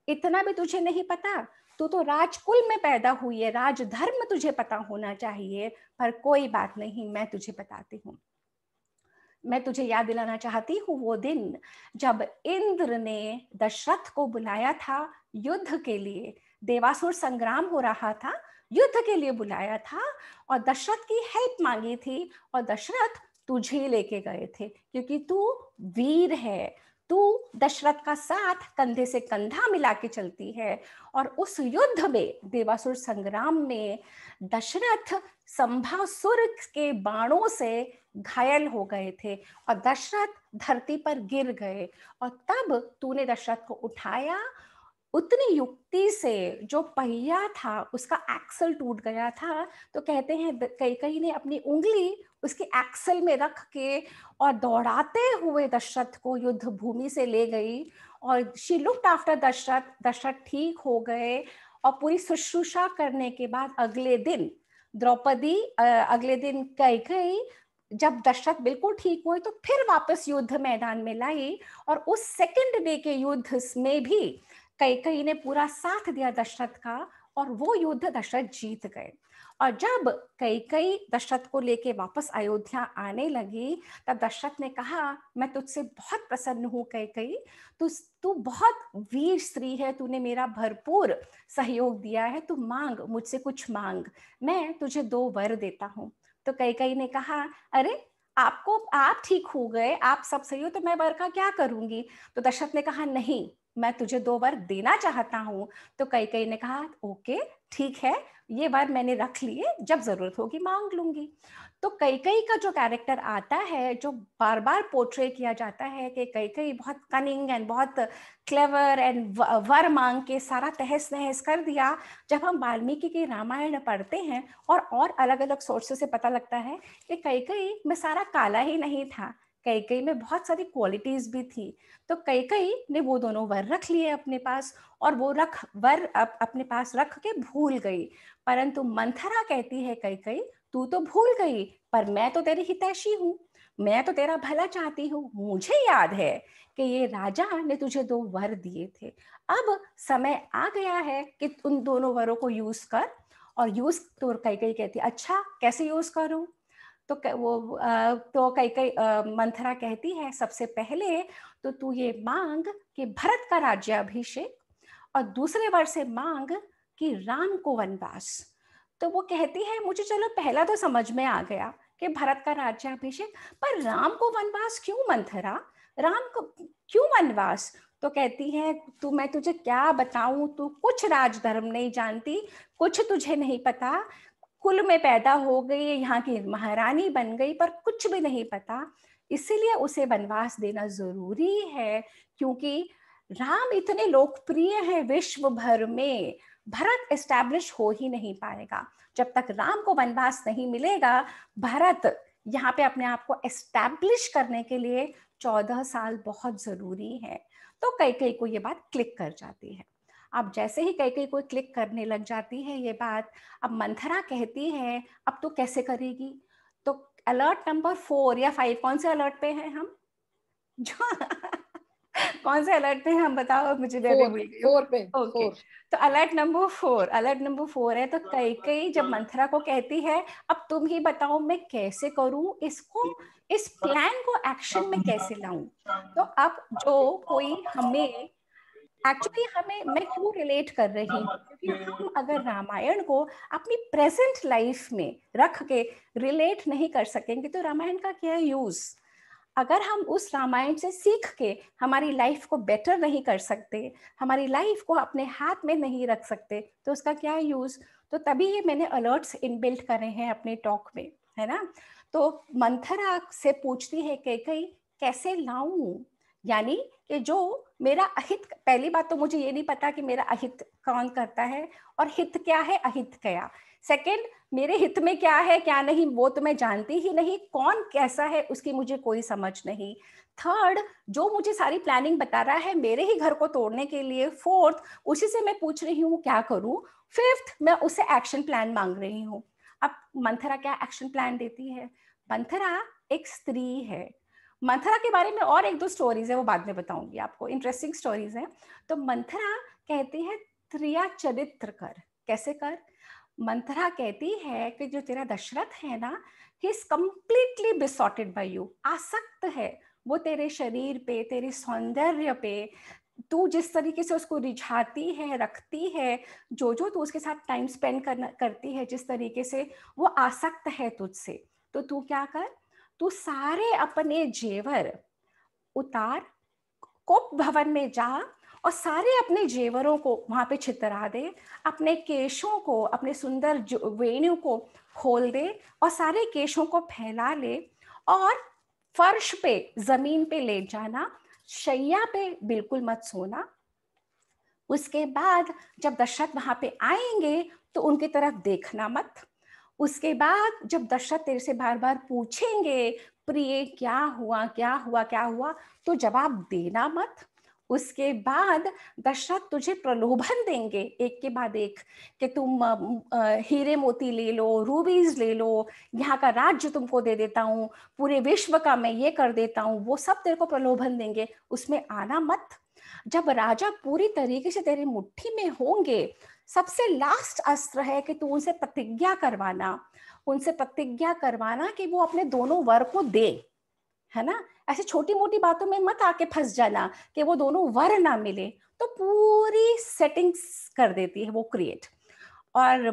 इतना भी तुझे नहीं पता, तू तो राजकुल में पैदा हुई है, राजधर्म तुझे पता होना चाहिए, पर कोई बात नहीं मैं तुझे बताती हूँ। मैं तुझे याद दिलाना चाहती हूँ वो दिन जब इंद्र ने दशरथ को बुलाया था युद्ध के लिए, देवासुर संग्राम हो रहा था, युद्ध के लिए बुलाया था और दशरथ की हेल्प मांगी थी और दशरथ तुझे लेके गए थे क्योंकि तू वीर है, तू दशरथ का साथ कंधे से कंधा मिला के चलती है। और उस युद्ध में देवासुर संग्राम में दशरथ संभासुर के बाणों से घायल हो गए थे और दशरथ धरती पर गिर गए और तब तूने दशरथ को उठाया, उतनी युक्ति से जो पहिया था उसका एक्सल टूट गया था, तो कहते हैं कई कई ने अपनी उंगली उसके एक्सल में रख के और दौड़ाते हुए दशरथ को युद्ध भूमि से ले गई और she looked after Dasharath, Dasharath ठीक हो गए और पूरी शुश्रूषा करने के बाद अगले दिन द्रौपदी अगले दिन कई जब दशरथ बिल्कुल ठीक हुए तो फिर वापस युद्ध मैदान में लाई और उस सेकंड डे के युद्ध में भी कई ने पूरा साथ दिया दशरथ का और वो युद्ध दशरथ जीत गए। और जब कई दशरथ को लेके वापस अयोध्या आने लगी तब दशरथ ने कहा मैं तुझसे बहुत प्रसन्न हूँ कई, तू बहुत वीर स्त्री है, तूने मेरा भरपूर सहयोग दिया है, तू मांग मुझसे कुछ मांग, मैं तुझे 2 वर देता हूँ। तो कई ने कहा अरे आपको आप ठीक हो गए, आप सब सही हो, तो मैं वर का क्या करूंगी। तो दशरथ ने कहा नहीं मैं तुझे 2 वर देना चाहता हूँ। तो कई ने कहा ओके ठीक है, ये वर मैंने रख लिए, जब जरूरत होगी मांग लूंगी। तो कई का जो कैरेक्टर आता है जो बार बार पोर्ट्रे किया जाता है कि कई बहुत कनिंग एंड बहुत क्लेवर एंड वर मांग के सारा तहस नहस कर दिया। जब हम वाल्मीकि की रामायण पढ़ते हैं और अलग अलग सोर्सेस से पता लगता है कि कई में सारा काला ही नहीं था, कई में बहुत सारी क्वालिटीज भी थी। तो कई ने वो दोनों वर रख लिए अपने पास और वो वर अपने पास रख के भूल गई। परंतु मंथरा कहती है कई तू तो भूल गई पर मैं तो तेरी हितैषी हूँ, मैं तो तेरा भला चाहती हूँ, मुझे याद है कि ये राजा ने तुझे 2 वर दिए थे, अब समय आ गया है कि उन दोनों वरों को यूज कर। और यूज तो कई कहती अच्छा कैसे यूज करूं। तो तो कई मंथरा कहती है सबसे पहले तो तू ये मांग कि भरत का राज्याभिषेक और दूसरे वर से मांग कि राम को वनवास। तो वो कहती है मुझे चलो पहला तो समझ में आ गया कि भरत का राज्याभिषेक, पर राम को वनवास क्यों मंथरा, राम को क्यों वनवास। तो कहती है तू मैं तुझे क्या बताऊं, तू कुछ राजधर्म नहीं जानती, कुछ तुझे नहीं पता, कुल में पैदा हो गई, यहाँ की महारानी बन गई पर कुछ भी नहीं पता, इसीलिए उसे वनवास देना जरूरी है क्योंकि राम इतने लोकप्रिय हैं विश्व भर में, भरत एस्टैब्लिश हो ही नहीं पाएगा जब तक राम को वनवास नहीं मिलेगा। भरत यहाँ पे अपने आप को एस्टैब्लिश करने के लिए 14 साल बहुत जरूरी है। तो कई को ये बात क्लिक कर जाती है। अब जैसे ही कई कोई क्लिक करने लग जाती है ये बात, अब मंथरा कहती है अब तो कैसे करेगी। तो अलर्ट नंबर 4 या 5, कौन से अलर्ट पे हैं हम? जो कौन से अलर्ट पे हम बताओ मुझे, मैं भी भूल गई हूँ। 4 पे। ओके, तो अलर्ट नंबर 4 है। तो कई जब मंथरा को कहती है अब तुम ही बताओ मैं कैसे करूं इसको, इस प्लान को एक्शन में कैसे लाऊं। तो अब जो कोई हमें एक्चुअली हमें, मैं क्यों रिलेट कर रही हूँ, क्योंकि हम अगर रामायण को अपनी प्रेजेंट लाइफ में रख के रिलेट नहीं कर सकेंगे तो रामायण का क्या यूज। अगर हम उस रामायण से सीख के हमारी लाइफ को बेटर नहीं कर सकते, हमारी लाइफ को अपने हाथ में नहीं रख सकते, तो उसका क्या यूज। तो तभी ये मैंने अलर्ट्स इनबिल्ट करे हैं अपने टॉक में, है ना। तो मंथरा से पूछती है कैकेयी कैसे लाऊं, यानी कि जो मेरा अहित, पहली बात तो मुझे ये नहीं पता कि मेरा अहित कौन करता है और हित क्या है, अहित क्या। सेकंड, मेरे हित में क्या है क्या नहीं वो तो मैं जानती ही नहीं, कौन कैसा है उसकी मुझे कोई समझ नहीं। थर्ड, जो मुझे सारी प्लानिंग बता रहा है मेरे ही घर को तोड़ने के लिए। फोर्थ, उसी से मैं पूछ रही हूँ क्या करूँ। फिफ्थ, मैं उससे एक्शन प्लान मांग रही हूँ। अब मंथरा क्या एक्शन प्लान देती है? मंथरा एक स्त्री है। मंथरा के बारे में और एक दो स्टोरीज है, वो बाद में बताऊंगी आपको, इंटरेस्टिंग स्टोरीज हैं। तो मंथरा कहती है त्रिया चरित्र कर। कैसे कर? मंथरा कहती है कि जो तेरा दशरथ है ना, he is completely besotted by you, आसक्त है वो तेरे शरीर पे, तेरे सौंदर्य पे। तू जिस तरीके से उसको रिझाती है, रखती है, जो तू उसके साथ टाइम स्पेंड करती है, जिस तरीके से वो आसक्त है तुझसे। तो तू क्या कर, तू सारे अपने जेवर उतार, कोप भवन में जा और सारे अपने जेवरों को वहां पे छितरा दे, अपने केशों को, अपने सुंदर वेणु को खोल दे और सारे केशों को फैला ले और फर्श पे, जमीन पे लेट जाना, शैया पे बिल्कुल मत सोना। उसके बाद जब दशरथ वहां पे आएंगे तो उनकी तरफ देखना मत। उसके बाद जब दशरथ तेरे से बार बार पूछेंगे प्रिय क्या हुआ क्या हुआ क्या हुआ, तो जवाब देना मत। उसके बाद दशरथ तुझे प्रलोभन देंगे एक के बाद एक कि तुम हीरे मोती ले लो, रूबीज ले लो, यहाँ का राज्य तुमको दे देता हूँ, पूरे विश्व का मैं ये कर देता हूँ, वो सब तेरे को प्रलोभन देंगे, उसमें आना मत। जब राजा पूरी तरीके से तेरी मुट्ठी में होंगे, सबसे लास्ट अस्त्र है कि तू उनसे प्रतिज्ञा करवाना, कि वो अपने दोनों वर को दे, है ना। ऐसे छोटी मोटी बातों में मत आके फंस जाना कि वो दोनों वर ना मिले। तो पूरी सेटिंग्स कर देती है वो क्रिएट, और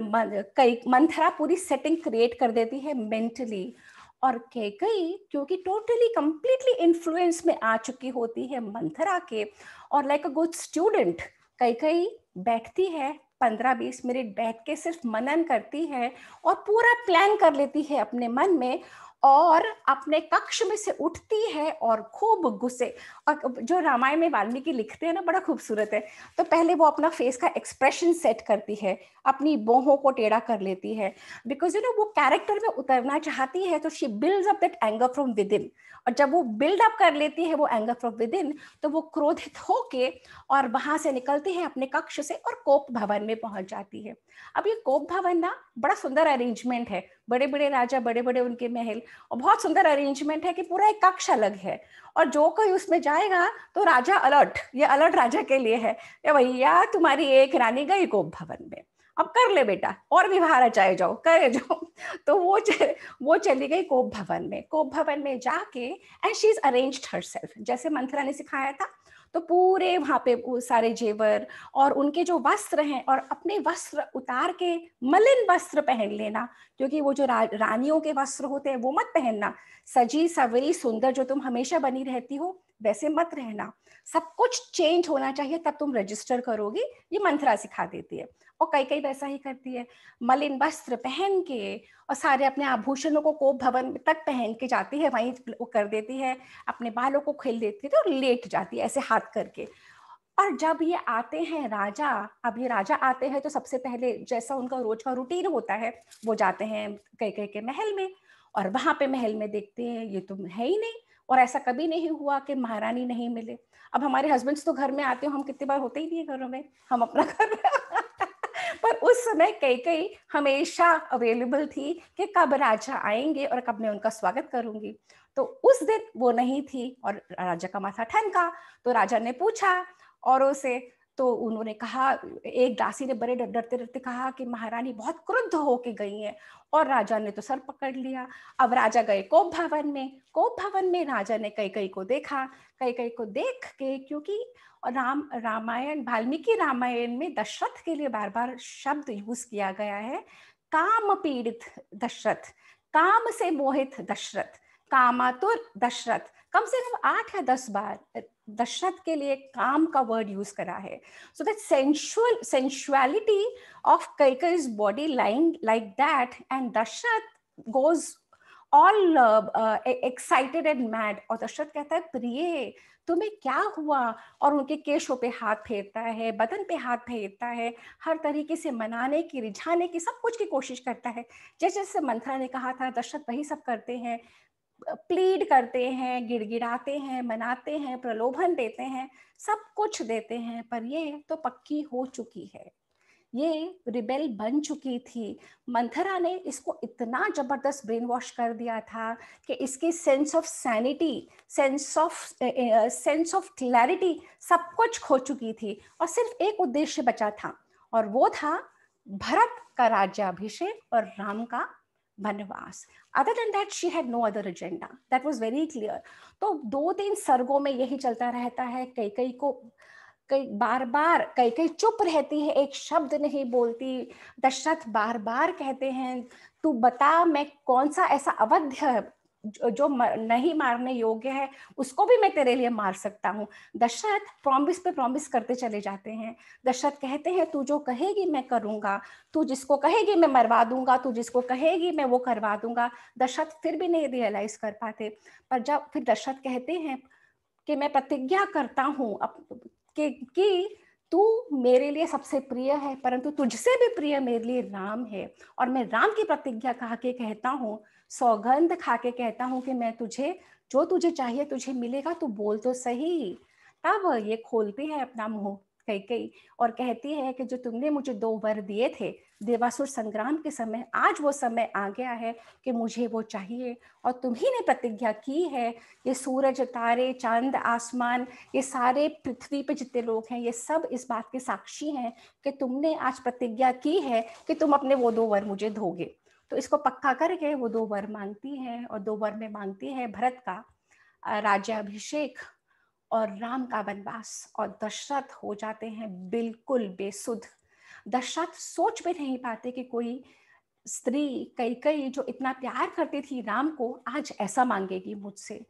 मंथरा पूरी सेटिंग क्रिएट कर देती है मेंटली। और कैकेयी क्योंकि टोटली कंप्लीटली इन्फ्लुएंस में आ चुकी होती है मंथरा के, और like a good student Kaikeyi बैठती है 15-20 मिनट, बैठ के सिर्फ मनन करती है और पूरा प्लान कर लेती है अपने मन में, और अपने कक्ष में से उठती है और खूब गुस्से। और जो रामायण में वाल्मीकि लिखते हैं ना, बड़ा खूबसूरत है। तो पहले वो अपना फेस का एक्सप्रेशन सेट करती है, अपनी बाहों को टेढ़ा कर लेती है, बिकॉज वो कैरेक्टर में उतरना चाहती है। तो she builds up that anger from with in, और जब वो बिल्ड अप कर लेती है वो एंगर फ्रॉम विद इन, तो वो क्रोधित होके और वहां से निकलती है अपने कक्ष से और कोप भवन में पहुंच जाती है। अब ये कोप भवन ना बड़ा सुंदर अरेंजमेंट है, बड़े बड़े राजा, बड़े बड़े उनके महल, और बहुत सुंदर अरेंजमेंट है कि पूरा एक कक्ष अलग है, और जो कोई उसमें जाएगा तो राजा अलर्ट, ये अलर्ट राजा के लिए है, भैया तुम्हारी एक रानी गई कोप भवन में, अब कर ले बेटा, और भी बाहर चाहे जाओ करे जाओ। तो वो चली गई कोप भवन में। कोप भवन में जाके and she is arranged herself, जैसे मंथरा ने सिखाया था। तो पूरे वहां पे वो सारे जेवर और उनके जो वस्त्र हैं, और अपने वस्त्र उतार के मलिन वस्त्र पहन लेना, क्योंकि वो जो रानियों के वस्त्र होते हैं वो मत पहनना। सजी सवरी सुंदर जो तुम हमेशा बनी रहती हो वैसे मत रहना, सब कुछ चेंज होना चाहिए, तब तुम रजिस्टर करोगी। ये मंथरा सिखा देती है, और कई वैसा ही करती है। मलिन वस्त्र पहन के और सारे अपने आभूषणों को कोप भवन तक पहन के जाती है, वहीं वो कर देती है, अपने बालों को खेल देती है, तो लेट जाती है ऐसे हाथ करके। और जब ये आते हैं राजा, अब ये राजा आते हैं तो सबसे पहले जैसा उनका रोज का रूटीन होता है, वो जाते हैं कैकेयी के महल में, और वहां पे महल में देखते हैं ये तो है ही नहीं, और ऐसा कभी नहीं हुआ कि महारानी नहीं मिले। अब हमारे हस्बैंड्स तो घर में आते हो, हम कितनी बार होते ही नहीं है घरों में, हम अपना घर पर उस समय कई हमेशा अवेलेबल थी कि कब राजा आएंगे और कब मैं उनका स्वागत करूंगी। तो उस दिन वो नहीं थी और राजा का माथा ठनका। तो राजा ने पूछा और उसे, तो उन्होंने कहा, एक दासी ने बड़े डरते डरते कहा कि महारानी बहुत क्रुद्ध होके गई हैं। और राजा ने तो सर पकड़ लिया। अब राजा गए कोप भवन में राजा ने कई को देखा। कई को देख के, क्योंकि रामायण, वाल्मीकि रामायण में दशरथ के लिए बार बार शब्द यूज किया गया है, काम पीड़ित दशरथ, काम से मोहित दशरथ, कामातुर दशरथ, कम से कम 8 या 10 बार दशरथ के लिए काम का वर्ड यूज करा है. So that sensuality of Kaikeyi's body lying like that, and Dashrath goes all excited and mad. और दशरथ कहता है प्रिय तुम्हें क्या हुआ, और उनके केशों पे हाथ फेरता है, बदन पे हाथ फेरता है, हर तरीके से मनाने की, रिझाने की, सब कुछ की कोशिश करता है. जैसे जैसे मंथरा ने कहा था, दशरथ वही सब करते हैं, प्लीड करते हैं, गिड़गिड़ाते हैं, मनाते हैं, प्रलोभन देते हैं, सब कुछ देते हैं, पर ये तो पक्की हो चुकी है, ये रिबेल बन चुकी थी. मंथरा ने इसको इतना जबरदस्त ब्रेन वॉश कर दिया था कि इसकी sense of sanity, sense of clarity सब कुछ खो चुकी थी, और सिर्फ एक उद्देश्य बचा था, और वो था भरत का राज्याभिषेक और राम का वनवास. Other than that, she had no other agenda. That was very clear. तो 2-3 सर्गों में यही चलता रहता है. कई को बार बार कई चुप रहती है, एक शब्द नहीं बोलती. दशरथ बार बार कहते हैं, तू बता मैं कौन सा ऐसा अवध्य जो नहीं मारने योग्य है, उसको भी मैं तेरे लिए मार सकता हूँ. दशरथ प्रॉमिस पे प्रॉमिस करते चले जाते हैं. दशरथ कहते हैं तू जो कहेगी मैं करूंगा, तू जिसको कहेगी मैं मरवा दूंगा, तू जिसको कहेगी मैं वो करवा दूंगा. दशरथ फिर भी नहीं रियलाइज कर पाते. पर जब फिर दशरथ कहते हैं कि मैं प्रतिज्ञा करता हूँ कि तू मेरे लिए सबसे प्रिय है, परंतु तुझसे भी प्रिय मेरे लिए राम है, और मैं राम की प्रतिज्ञा कहा के कहता हूँ, सौगंध खा के कहता हूँ कि मैं तुझे, जो तुझे चाहिए तुझे मिलेगा, तू बोल तो सही. तब ये खोलती है अपना मुंह कई और कहती है कि जो तुमने मुझे 2 वर दिए थे देवासुर संग्राम के समय, आज वो समय आ गया है कि मुझे वो चाहिए, और तुम्ही ने प्रतिज्ञा की है. ये सूरज, तारे, चांद, आसमान, ये सारे पृथ्वी पे जितने लोग हैं, ये सब इस बात के साक्षी हैं कि तुमने आज प्रतिज्ञा की है कि तुम अपने वो 2 वर मुझे दोगे. तो इसको पक्का करके वो 2 वर मांगती है, और 2 वर में मांगती है भरत का राज्याभिषेक और राम का वनवास. और दशरथ हो जाते हैं बिल्कुल बेसुध. दशरथ सोच भी नहीं पाते कि कोई स्त्री कई जो इतना प्यार करती थी राम को, आज ऐसा मांगेगी मुझसे.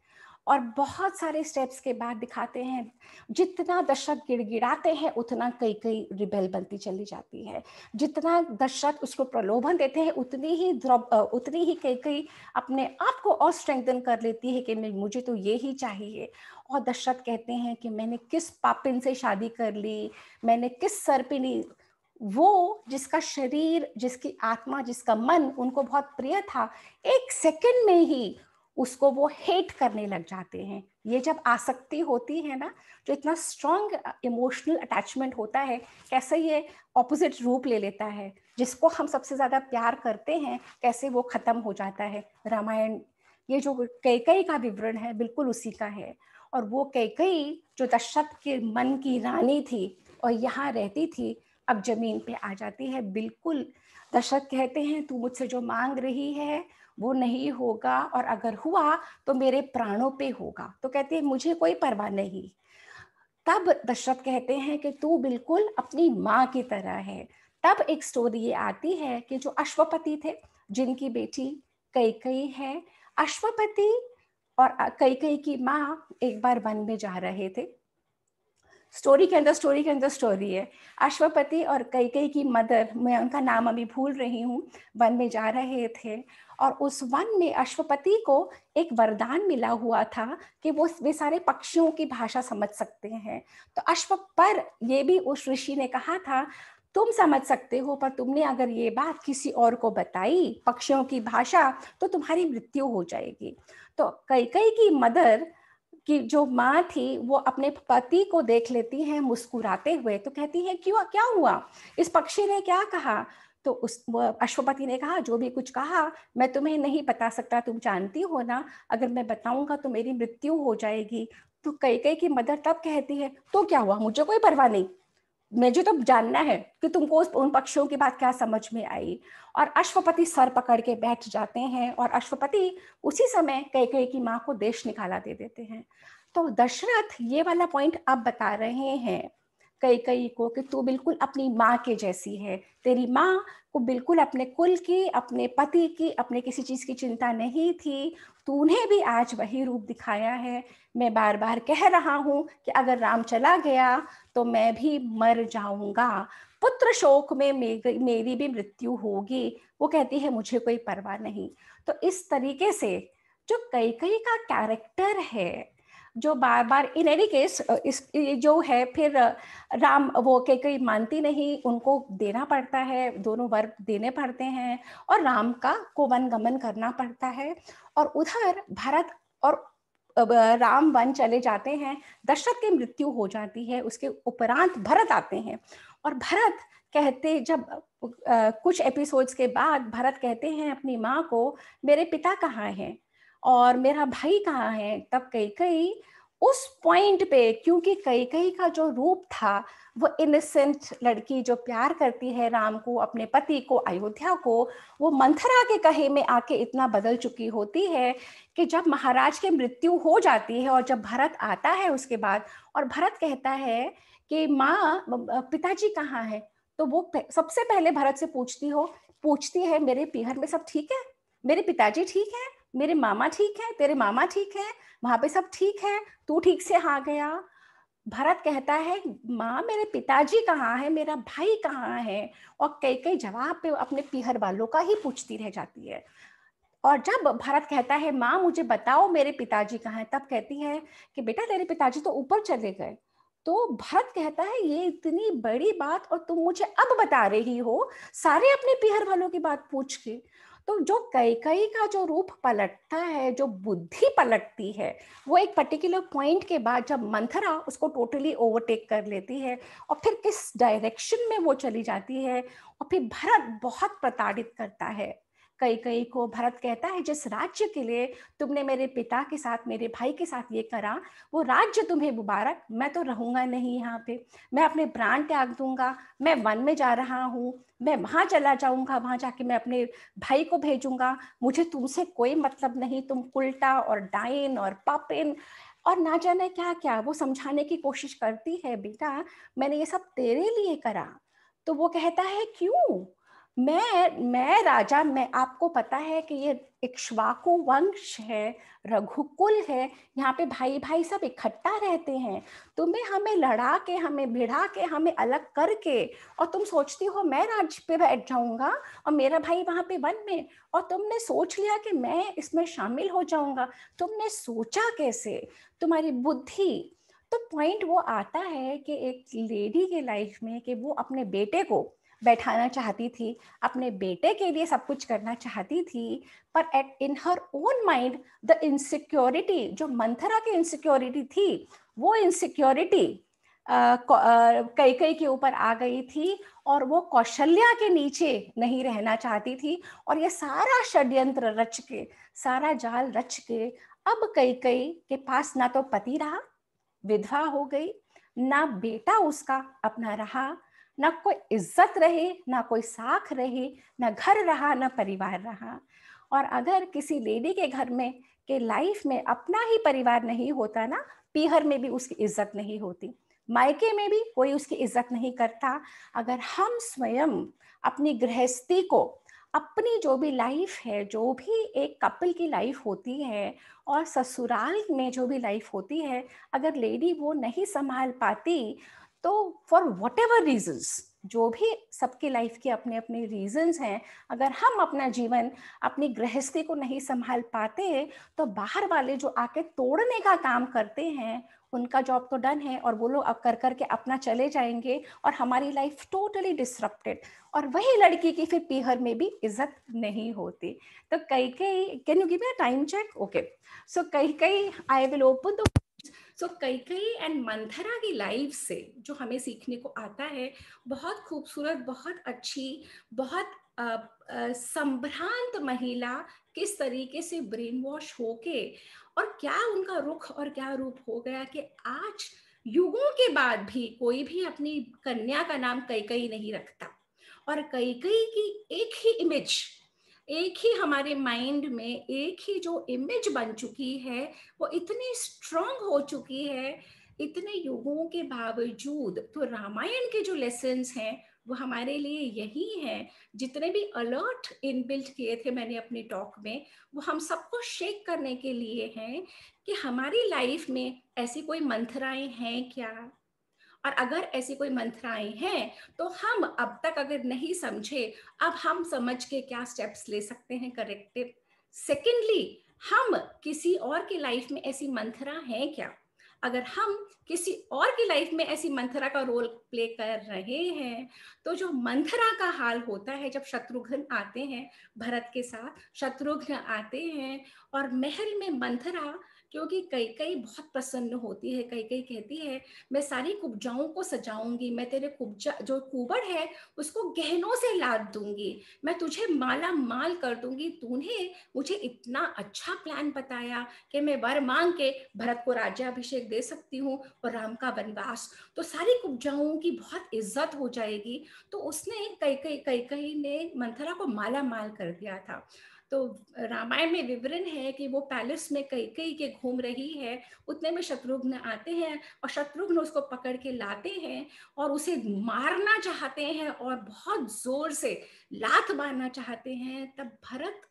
और बहुत सारे स्टेप्स के बाद दिखाते हैं, जितना दशरथ गिड़गिड़ाते हैं उतना कई रिबेल बनती चली जाती है. जितना दशरथ उसको प्रलोभन देते हैं उतनी ही कई अपने आप को और स्ट्रेंथन कर लेती है कि मुझे तो ये ही चाहिए. और दशरथ कहते हैं कि मैंने किस पापिन से शादी कर ली, मैंने किस सर्पिनी, वो जिसका शरीर, जिसकी आत्मा, जिसका मन उनको बहुत प्रिय था, एक सेकंड में ही उसको वो हेट करने लग जाते हैं. ये जब आसक्ति होती है ना, जो इतना स्ट्रॉन्ग इमोशनल अटैचमेंट होता है, कैसे ये ऑपोजिट रूप ले लेता है. जिसको हम सबसे ज्यादा प्यार करते हैं, कैसे वो खत्म हो जाता है. रामायण, ये जो कैकेयी का विवरण है, बिल्कुल उसी का है. और वो कैकेयी जो दशरथ के मन की रानी थी और यहाँ रहती थी, अब जमीन पे आ जाती है. बिल्कुल दशरथ कहते हैं तू मुझसे जो मांग रही है वो नहीं होगा, और अगर हुआ तो मेरे प्राणों पे होगा. तो कहते हैं मुझे कोई परवाह नहीं. तब दशरथ कहते हैं कि तू बिल्कुल अपनी माँ की तरह है. तब एक स्टोरी ये आती है कि जो अश्वपति थे, जिनकी बेटी कैकेयी है, अश्वपति और कैकेयी की माँ एक बार वन में जा रहे थे. स्टोरी के अंदर स्टोरी है. अश्वपति और कैकेयी की मदर, मैं उनका नाम अभी भूल रही हूँ, वन में जा रहे थे, और उस वन में अश्वपति को एक वरदान मिला हुआ था कि वे सारे पक्षियों की भाषा समझ सकते हैं. तो अश्व पर ये भी उस ऋषि ने कहा था, तुम समझ सकते हो, पर तुमने अगर ये बात किसी और को बताई, पक्षियों की भाषा, तो तुम्हारी मृत्यु हो जाएगी. तो कैकेयी की मदर कि जो माँ थी वो अपने पति को देख लेती है मुस्कुराते हुए, तो कहती है क्यों, क्या हुआ, इस पक्षी ने क्या कहा? तो उस अश्वपति ने कहा, जो भी कुछ कहा मैं तुम्हें नहीं बता सकता, तुम जानती हो ना, अगर मैं बताऊंगा तो मेरी मृत्यु हो जाएगी। तो कैकेयी की मदर तब कहती है, तो क्या हुआ, मुझे कोई परवाह नहीं, मुझे तो जानना है कि तुमको उन पक्षियों की बात क्या समझ में आई। और अश्वपति सर पकड़ के बैठ जाते हैं और अश्वपति उसी समय कैकेयी की माँ को देश निकाला दे देते हैं। तो दशरथ ये वाला पॉइंट अब बता रहे हैं कैकेयी को कि तू बिल्कुल अपनी माँ के जैसी है, तेरी माँ को बिल्कुल अपने कुल की, अपने पति की, अपने किसी चीज की चिंता नहीं थी, तूने भी आज वही रूप दिखाया है। मैं बार बार कह रहा हूँ कि अगर राम चला गया तो मैं भी मर जाऊंगा, पुत्र शोक में मेरी भी मृत्यु होगी। वो कहती है मुझे कोई परवाह नहीं। तो इस तरीके से जो कैकेयी का कैरेक्टर है, जो बार बार इन एनी केस इस जो है, फिर राम, वो कैकेयी मानती नहीं, उनको देना पड़ता है, दोनों वर देने पड़ते हैं और राम का को वन गमन करना पड़ता है। और उधर भरत और राम वन चले जाते हैं, दशरथ की मृत्यु हो जाती है, उसके उपरांत भरत आते हैं। और भरत कहते, जब कुछ एपिसोड्स के बाद भरत कहते हैं अपनी माँ को, मेरे पिता कहाँ हैं और मेरा भाई कहाँ है, तब कैकेयी उस पॉइंट पे, क्योंकि कैकेयी का जो रूप था वो इनोसेंट लड़की जो प्यार करती है राम को, अपने पति को, अयोध्या को, वो मंथरा के कहे में आके इतना बदल चुकी होती है कि जब महाराज की मृत्यु हो जाती है और जब भरत आता है उसके बाद, और भरत कहता है कि माँ, पिताजी कहाँ है, तो वो सबसे पहले भरत से पूछती है मेरे पीहर में सब ठीक है, मेरे पिताजी ठीक है, मेरे मामा ठीक है, तेरे मामा ठीक है, वहां पे सब ठीक है, तू ठीक से आ गया। भरत कहता है माँ मेरे पिताजी कहाँ है, मेरा भाई कहाँ है, और कैकेयी जवाब पे अपने पीहर वालों का ही पूछती रह जाती है। और जब भरत कहता है माँ मुझे बताओ मेरे पिताजी कहाँ हैं, तब कहती है कि बेटा तेरे पिताजी तो ऊपर चले गए। तो भरत कहता है ये इतनी बड़ी बात और तुम मुझे अब बता रही हो, सारे अपने पीहर वालों की बात पूछ के। तो जो कैकेयी का जो रूप पलटता है, जो बुद्धि पलटती है, वो एक पर्टिकुलर पॉइंट के बाद जब मंथरा उसको टोटली ओवरटेक कर लेती है और फिर किस डायरेक्शन में वो चली जाती है, और फिर भरत बहुत प्रताड़ित करता है कैकेयी को। भरत कहता है जिस राज्य के लिए तुमने मेरे पिता के साथ, मेरे भाई के साथ ये करा, वो राज्य तुम्हें मुबारक, मैं तो रहूंगा नहीं यहाँ पे, मैं अपने प्राण त्याग दूंगा, मैं वन में जा रहा हूँ, मैं वहां चला जाऊंगा, वहां जाके मैं अपने भाई को भेजूंगा, मुझे तुमसे कोई मतलब नहीं, तुम उल्टा और डाइन और पापिन और ना जाने क्या क्या वो समझाने की कोशिश करती है, बेटा मैंने ये सब तेरे लिए करा। तो वो कहता है क्यों, मैं राजा, मैं, आपको पता है कि ये इक्ष्वाकु वंश है, रघुकुल है, यहाँ पे भाई भाई सब इकट्ठा रहते हैं, तुम्हें हमें लड़ा के, हमें भिड़ा के, हमें अलग करके, और तुम सोचती हो मैं राज्य पे बैठ जाऊंगा और मेरा भाई वहां पे वन में, और तुमने सोच लिया कि मैं इसमें शामिल हो जाऊंगा, तुमने सोचा कैसे, तुम्हारी बुद्धि। तो पॉइंट वो आता है कि एक लेडी के लाइफ में कि वो अपने बेटे को बैठाना चाहती थी, अपने बेटे के लिए सब कुछ करना चाहती थी, पर at in her own mind the insecurity, जो मंथरा की इनसिक्योरिटी थी, वो इनसिक्योरिटी कैकेयी के ऊपर आ गई थी और वो कौशल्या के नीचे नहीं रहना चाहती थी। और ये सारा षड्यंत्र रच के, सारा जाल रच के, अब कैकेयी के पास ना तो पति रहा, विधवा हो गई, ना बेटा उसका अपना रहा, ना कोई इज्जत रहे, ना कोई साख रहे, ना घर रहा, ना परिवार रहा। और अगर किसी लेडी के घर में के लाइफ में अपना ही परिवार नहीं होता ना, पीहर में भी उसकी इज्जत नहीं होती, मायके में भी कोई उसकी इज्जत नहीं करता। अगर हम स्वयं अपनी गृहस्थी को, अपनी जो भी लाइफ है, जो भी एक कपल की लाइफ होती है और ससुराल में जो भी लाइफ होती है, अगर लेडी वो नहीं संभाल पाती, तो फॉर वट एवर रीजन्स, जो भी सबकी लाइफ के अपने अपने रीजंस हैं, अगर हम अपना जीवन, अपनी गृहस्थी को नहीं संभाल पाते, तो बाहर वाले जो आके तोड़ने का काम करते हैं, उनका जॉब तो डन है और वो लोग अब कर करके अपना चले जाएंगे और हमारी लाइफ टोटली डिसरप्टेड। और वही लड़की की फिर पीहर में भी इज्जत नहीं होती। तो Kaikeyi, can you give me a time check? Okay, so Kaikeyi, I will open the so Kaikeyi and Manthara की लाइफ से जो हमें सीखने को आता है, बहुत खूबसूरत, बहुत अच्छी, बहुत संभ्रांत महिला किस तरीके से ब्रेन वॉश होके, और क्या उनका रुख और क्या रूप हो गया कि आज युगों के बाद भी कोई भी अपनी कन्या का नाम कैकेयी नहीं रखता। और कैकेयी की एक ही इमेज, एक ही हमारे माइंड में एक ही जो इमेज बन चुकी है, वो इतनी स्ट्रांग हो चुकी है इतने युगों के बावजूद। तो रामायण के जो लेसन्स हैं वो हमारे लिए यही हैं। जितने भी अलर्ट इनबिल्ट किए थे मैंने अपनी टॉक में, वो हम सबको शेक करने के लिए हैं कि हमारी लाइफ में ऐसी कोई मंथराएं हैं क्या, और अगर ऐसी कोई मंथराएं हैं तो हम अब तक अगर नहीं समझे, अब हम समझ के क्या स्टेप्स ले सकते हैं करेक्टिव। सेकेंडली, हम किसी और की लाइफ में ऐसी मंथरा हैं क्या, अगर हम किसी और की लाइफ में ऐसी मंथरा का रोल प्ले कर रहे हैं, तो जो मंथरा का हाल होता है जब शत्रुघ्न आते हैं, भरत के साथ शत्रुघ्न आते हैं और महल में मंथरा, क्योंकि कैकेयी बहुत प्रसन्न होती है, कैकेयी कहती है मैं सारी कुब्जाओं को सजाऊंगी, मैं तेरे कुब्जा जो कुबड़ है उसको गहनों से लाद दूंगी, मैं तुझे माला माल कर दूंगी, तूने मुझे इतना अच्छा प्लान बताया कि मैं वर मांग के भरत को राज्याभिषेक दे सकती हूँ और राम का वनवास, तो सारी कुब्जाओं की बहुत इज्जत हो जाएगी। तो उसने कैकेयी ने मंथरा को माला माल कर दिया था। तो रामायण में विवरण है कि वो पैलेस में कैकेयी के घूम रही है, उतने में शत्रुघ्न आते हैं और शत्रुघ्न उसको पकड़ के लाते हैं और उसे मारना चाहते हैं और बहुत जोर से लात मारना चाहते हैं। तब भरत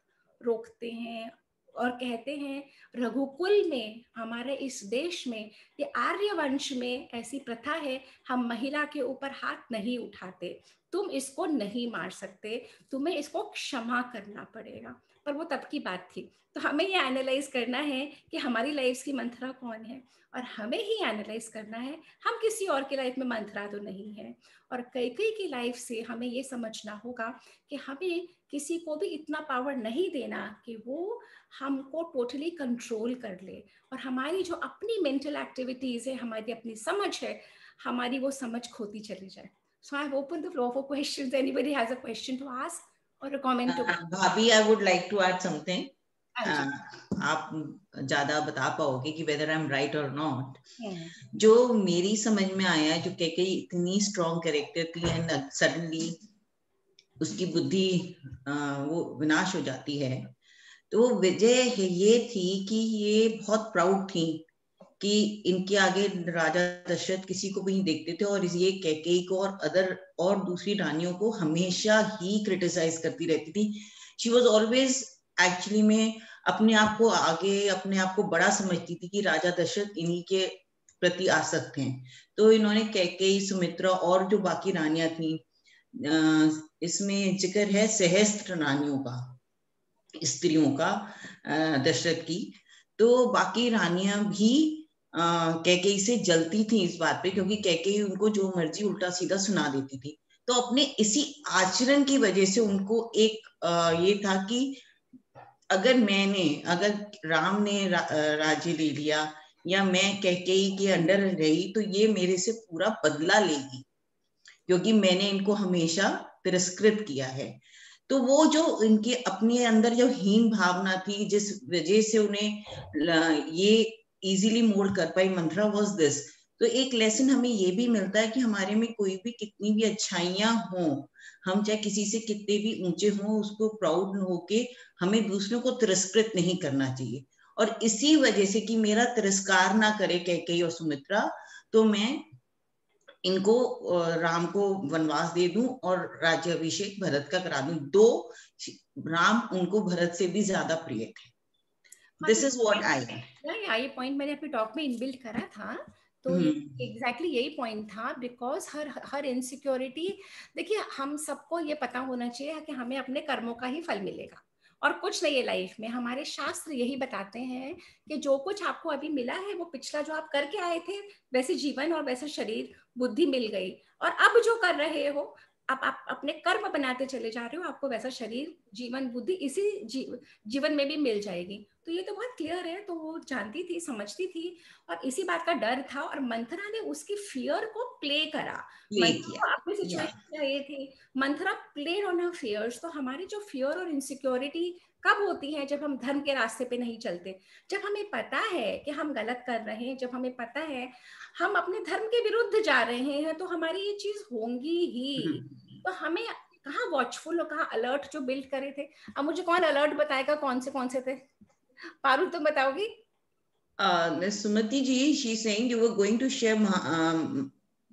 रोकते हैं और कहते हैं रघुकुल में, हमारे इस देश में, ये आर्यवंश में ऐसी प्रथा है, हम महिला के ऊपर हाथ नहीं उठाते, तुम इसको नहीं मार सकते, तुम्हें इसको क्षमा करना पड़ेगा। पर वो तब की बात थी। तो हमें ये एनालाइज करना है कि हमारी लाइफ की मंथरा कौन है, और हमें ही एनालाइज करना है हम किसी और की लाइफ में मंथरा तो नहीं है। और कैकेयी की लाइफ से हमें ये समझना होगा कि हमें किसी को भी इतना पावर नहीं देना कि वो हमको टोटली कंट्रोल कर ले, और हमारी जो अपनी मेंटल एक्टिविटीज है, हमारी अपनी समझ है, हमारी वो समझ खोती चली जाए। So I've opened the floor for questions. Anybody has a question to ask or a comment to make? भाभी, I would like to add something. हाँ जी। आप ज्यादा बता पाओगे कि whether I'm right or not. हम्म, जो मेरी समझ में आया, जो कैकेयी इतनी स्ट्रॉन्ग कैरेक्टर थी एंड सडनली उसकी बुद्धि वो विनाश हो जाती है, तो वजह ये थी कि ये बहुत प्राउड थी कि इनके आगे राजा दशरथ किसी को भी नहीं देखते थे, और ये कैकेयी को और अदर और दूसरी रानियों को हमेशा ही क्रिटिसाइज करती रहती थी। शी वॉज ऑलवेज एक्चुअली में अपने आप को आगे, अपने आप को बड़ा समझती थी कि राजा दशरथ इन्हीं के प्रति आसक्त हैं। तो इन्होंने कैकेयी, सुमित्रा और जो बाकी रानियां थी, इसमें जिक्र है सहस्त्र रानियों का, स्त्रियों का, दशरथ की। तो बाकी रानियां भी कैकेयी से जलती थी इस बात पे, क्योंकि कैकेयी उनको जो मर्जी उल्टा सीधा सुना देती थी। तो अपने इसी आचरण की वजह से उनको एक ये था कि अगर राम ने राज्य ले लिया या मैं कैकेयी के अंडर रही, तो ये मेरे से पूरा बदला लेगी, क्योंकि मैंने इनको हमेशा तिरस्कृत किया है। तो वो जो इनके अपने अंदर जो हीन भावना थी, जिस वजह से उन्हें ये इजीली मोड़ कर पाई मंथरा, वाज दिस। तो एक लेसन हमें ये भी मिलता है कि हमारे में कोई भी कितनी भी अच्छाइयां हो, हम चाहे किसी से कितने भी ऊंचे हों, उसको प्राउड होके हमें दूसरों को तिरस्कृत नहीं करना चाहिए। और इसी वजह से कि मेरा तिरस्कार ना करे कैकेयी और सुमित्रा, तो मैं इनको राम को वनवास दे दूं और राज्याभिषेक भरत का करा दूं। दो राम उनको भरत से भी ज्यादा प्रिय थे। This is what I. ये पॉइंट मैंने अपने टॉक में इनबिल्ट करा था, तो ये एग्जैक्टली यही पॉइंट था। बिकॉज हर इनसिक्योरिटी, देखिए हम सबको ये पता होना चाहिए कि हमें अपने कर्मों का ही फल मिलेगा और कुछ नहीं है लाइफ में। हमारे शास्त्र यही बताते हैं कि जो कुछ आपको अभी मिला है वो पिछला जो आप करके आए थे, वैसे जीवन और वैसा शरीर बुद्धि मिल गई, और अब जो कर रहे हो आप अपने कर्म बनाते चले जा रहे हो, आपको वैसा शरीर, जीवन, बुद्धि इसी जीवन में भी मिल जाएगी। तो ये तो बहुत क्लियर है। तो वो जानती थी, समझती थी, और इसी बात का डर था, और मंथरा ने उसकी फियर को प्ले करा। प्ले मंथरा किया, को अपनी सिचुएशन चाहिए थी, Manthara played on her fears. तो हमारी जो फियर और इनसिक्योरिटी कब होती है? जब हम धर्म के रास्ते पे नहीं चलते, जब हमें पता है कि हम गलत कर रहे हैं, जब हमें पता है हम अपने धर्म के विरुद्ध जा रहे हैं, तो हमारी ये चीज होंगी ही। तो हमें कहाँ वॉचफुल और कहाँ अलर्ट जो बिल्ड करे थे। अब मुझे कौन अलर्ट बताएगा कौन से थे? पारुल तुम बताओगी? Miss Sumati ji, she's saying you were going to share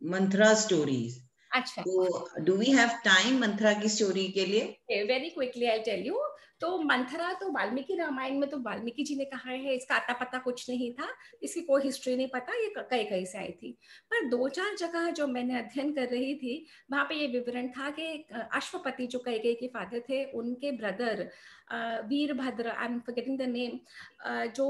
mantra stories. अच्छा, So, do we have time mantra की story के लिए? Very quickly I tell you. तो मंथरा तो वाल्मीकि रामायण में तो वाल्मीकि जी ने कहा है, इसका आता पता कुछ नहीं था, इसकी कोई हिस्ट्री नहीं पता, ये कई कई से आई थी। पर 2-4 जगह जो मैंने अध्ययन कर रही थी, वहां पे ये विवरण था कि अश्वपति जो कई के फादर थे, उनके brother Virbhadra, I am forgetting the name, जो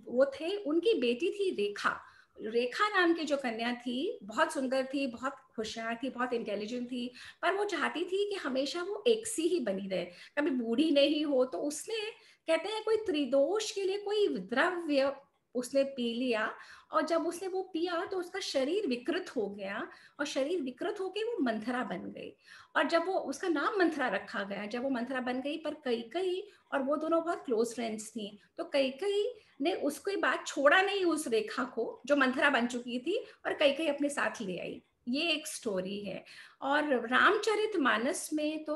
वो थे, उनकी बेटी थी रेखा। रेखा नाम की जो कन्या थी, बहुत सुंदर थी, बहुत होशियार थी, बहुत इंटेलिजेंट थी, पर वो चाहती थी कि हमेशा वो एक सी ही बनी रहे, कभी बूढ़ी नहीं हो। तो उसने, कहते हैं, कोई त्रिदोष के लिए कोई द्रव्य उसने पी लिया, और जब उसने वो पिया तो उसका शरीर विकृत हो गया, और शरीर विकृत होके वो मंथरा बन गई। और जब वो, उसका नाम मंथरा रखा गया जब वो मंथरा बन गई। पर कैकेयी और वो दोनों बहुत क्लोज फ्रेंड्स थी, तो कैकेयी ने उसके बाद छोड़ा नहीं उस रेखा को जो मंथरा बन चुकी थी, और कैकेयी अपने साथ ले आई। ये एक स्टोरी है। और रामचरितमानस में तो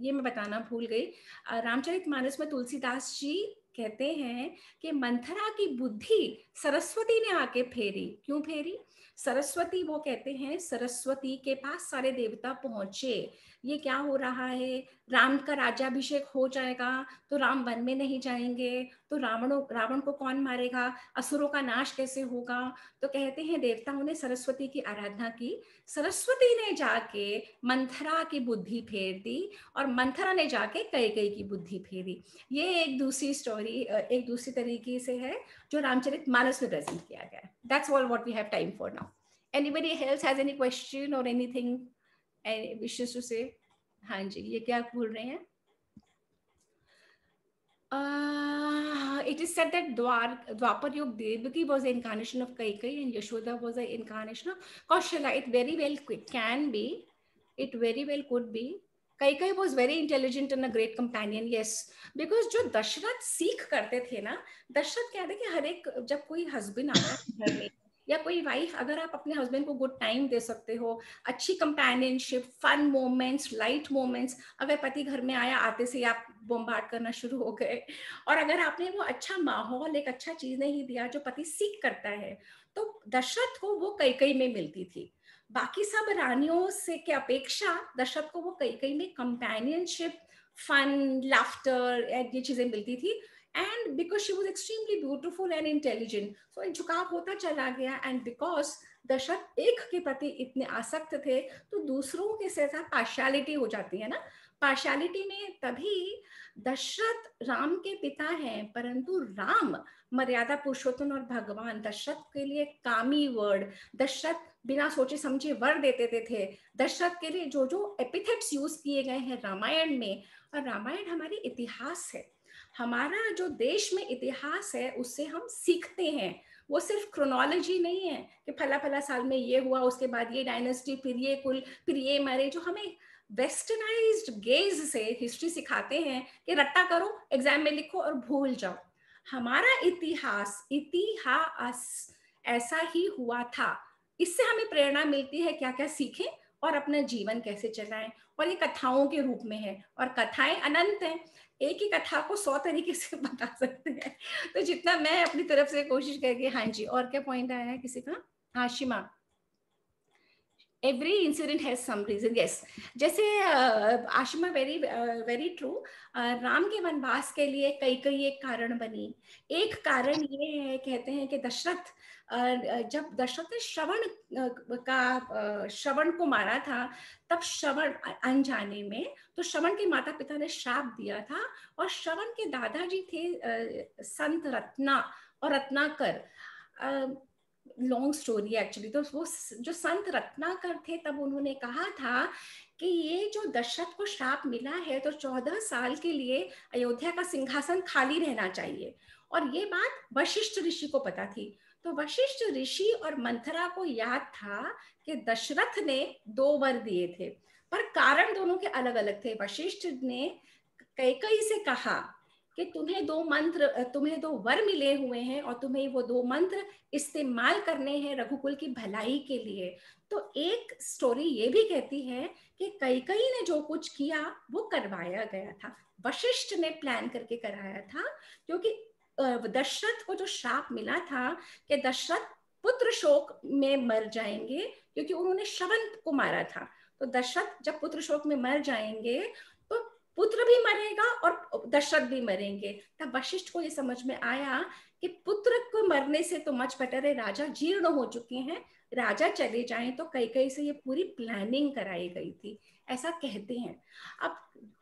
ये मैं बताना भूल गई, रामचरितमानस में तुलसीदास जी कहते हैं कि मंथरा की बुद्धि सरस्वती ने आके फेरी। क्यों फेरी? सरस्वती, वो कहते हैं, सरस्वती के पास सारे देवता पहुंचे, ये क्या हो रहा है, राम का राज्याभिषेक हो जाएगा तो राम वन में नहीं जाएंगे, तो रावण को कौन मारेगा, असुरों का नाश कैसे होगा। तो कहते हैं देवताओं ने सरस्वती की आराधना की, सरस्वती ने जाके मंथरा की बुद्धि फेर दी, और मंथरा ने जाके कैकेयी की बुद्धि फेरी। ये एक दूसरी स्टोरी, एक दूसरी तरीके से है जो रामचरितमानस में प्रेजेंट किया गया है। That's all what we have time for now. Anybody else has any question और एनीथिंग विशेस टू से? हाँ जी, ये क्या बोल रहे हैं? It is said that Dwapar Yug Devaki was the incarnation of Kaikeyi and Yashoda was the incarnation of Kaushala. It very well can be. It very well could be. Kaikeyi was very intelligent and a great companion. Yes, because जो दशरथ सीख करते थे ना, दशरथ कहते कि हर एक, जब कोई हस्बैंड आता है घर में या कोई वाइफ, अगर आप अपने हस्बैंड को गुड टाइम दे सकते हो, अच्छी companionship, fun moments, light moments, अगर पति घर में आया, आते से आप बॉम्बार्ड करना शुरू हो गए, और अगर आपने वो अच्छा माहौल, एक अच्छा चीज नहीं दिया जो पति सीख करता है, तो दशरथ को वो कैकेयी में मिलती थी। बाकी सब रानियों से के अपेक्षा दशरथ को वो कैकेयी में कंपेनियनशिप, फन, लाफ्टर, ये चीजें मिलती थी। And because she was extremely beautiful and intelligent, so झुकाव होता चला गया। एंड बिकॉज दशरथ एक के प्रति इतने आसक्त थे, तो दूसरों के साथ पार्शियलिटी हो जाती है ना। पार्शियलिटी में तभी दशरथ राम के पिता हैं, परंतु राम मर्यादा पुरुषोत्तम और भगवान। दशरथ के लिए कामी वर्ड, दशरथ बिना सोचे समझे वर देते थे। दशरथ के लिए जो जो एपिथेट्स यूज किए गए हैं रामायण में, और रामायण हमारी इतिहास है, हमारा जो देश में इतिहास है उससे हम सीखते हैं। वो सिर्फ क्रोनोलॉजी नहीं है कि फला फला साल में ये हुआ, उसके बाद ये डायनेस्टी, फिर ये कुल, फिर ये मरे, जो हमें वेस्टर्नाइज्ड गेज से हिस्ट्री सिखाते हैं कि रट्टा करो, एग्जाम में लिखो और भूल जाओ। हमारा इतिहास ऐसा ही हुआ था। इससे हमें प्रेरणा मिलती है क्या क्या सीखें और अपना जीवन कैसे चलाएं। और ये कथाओं के रूप में है, और कथाएं अनंत हैं, एक ही कथा को 100 तरीके से बता सकते हैं। तो जितना मैं अपनी तरफ से कोशिश करके। हाँ जी, और क्या पॉइंट आया है किसी का? Ashima, every incident has some reason. Yes, जैसे आशिमा, वेरी ट्रू। राम के वनवास के लिए कई एक कारण बनी। एक कारण ये है, कहते हैं कि दशरथ, जब दशरथ ने श्रवण को मारा था, तब श्रवण अनजाने में, तो श्रवण के माता पिता ने श्राप दिया था, और श्रवण के दादाजी थे संत रत्ना और रत्नाकर। Long story actually. तो वो जो संत रत्नाकर थे तब उन्होंने कहा था कि ये जो दशरथ को श्राप मिला है तो 14 साल के लिए अयोध्या का सिंहासन खाली रहना चाहिए, और ये बात वशिष्ठ ऋषि को पता थी। तो वशिष्ठ ऋषि और मंथरा को याद था कि दशरथ ने 2 वर दिए थे, पर कारण दोनों के अलग अलग थे। वशिष्ठ ने कैकेयी से कहा कि तुम्हें 2 वर मिले हुए हैं और तुम्हें वो 2 मंत्र इस्तेमाल करने हैं रघुकुल की भलाई के लिए। तो एक स्टोरी ये भी कहती है कि कैकेयी ने जो कुछ किया वो करवाया गया था, वशिष्ठ ने प्लान करके कराया था, क्योंकि दशरथ को जो श्राप मिला था कि दशरथ पुत्र शोक में मर जाएंगे, क्योंकि उन्होंने श्रवण को मारा था। तो दशरथ जब पुत्र शोक में मर जाएंगे तो पुत्र भी मरेगा और दशरथ भी मरेंगे। तब वशिष्ठ को ये समझ में आया कि पुत्र को मरने से तो मच बेटर है, राजा जीर्ण हो चुके हैं, राजा चले जाएं। तो कैकेयी से ये पूरी प्लानिंग कराई गई थी, ऐसा कहते हैं। अब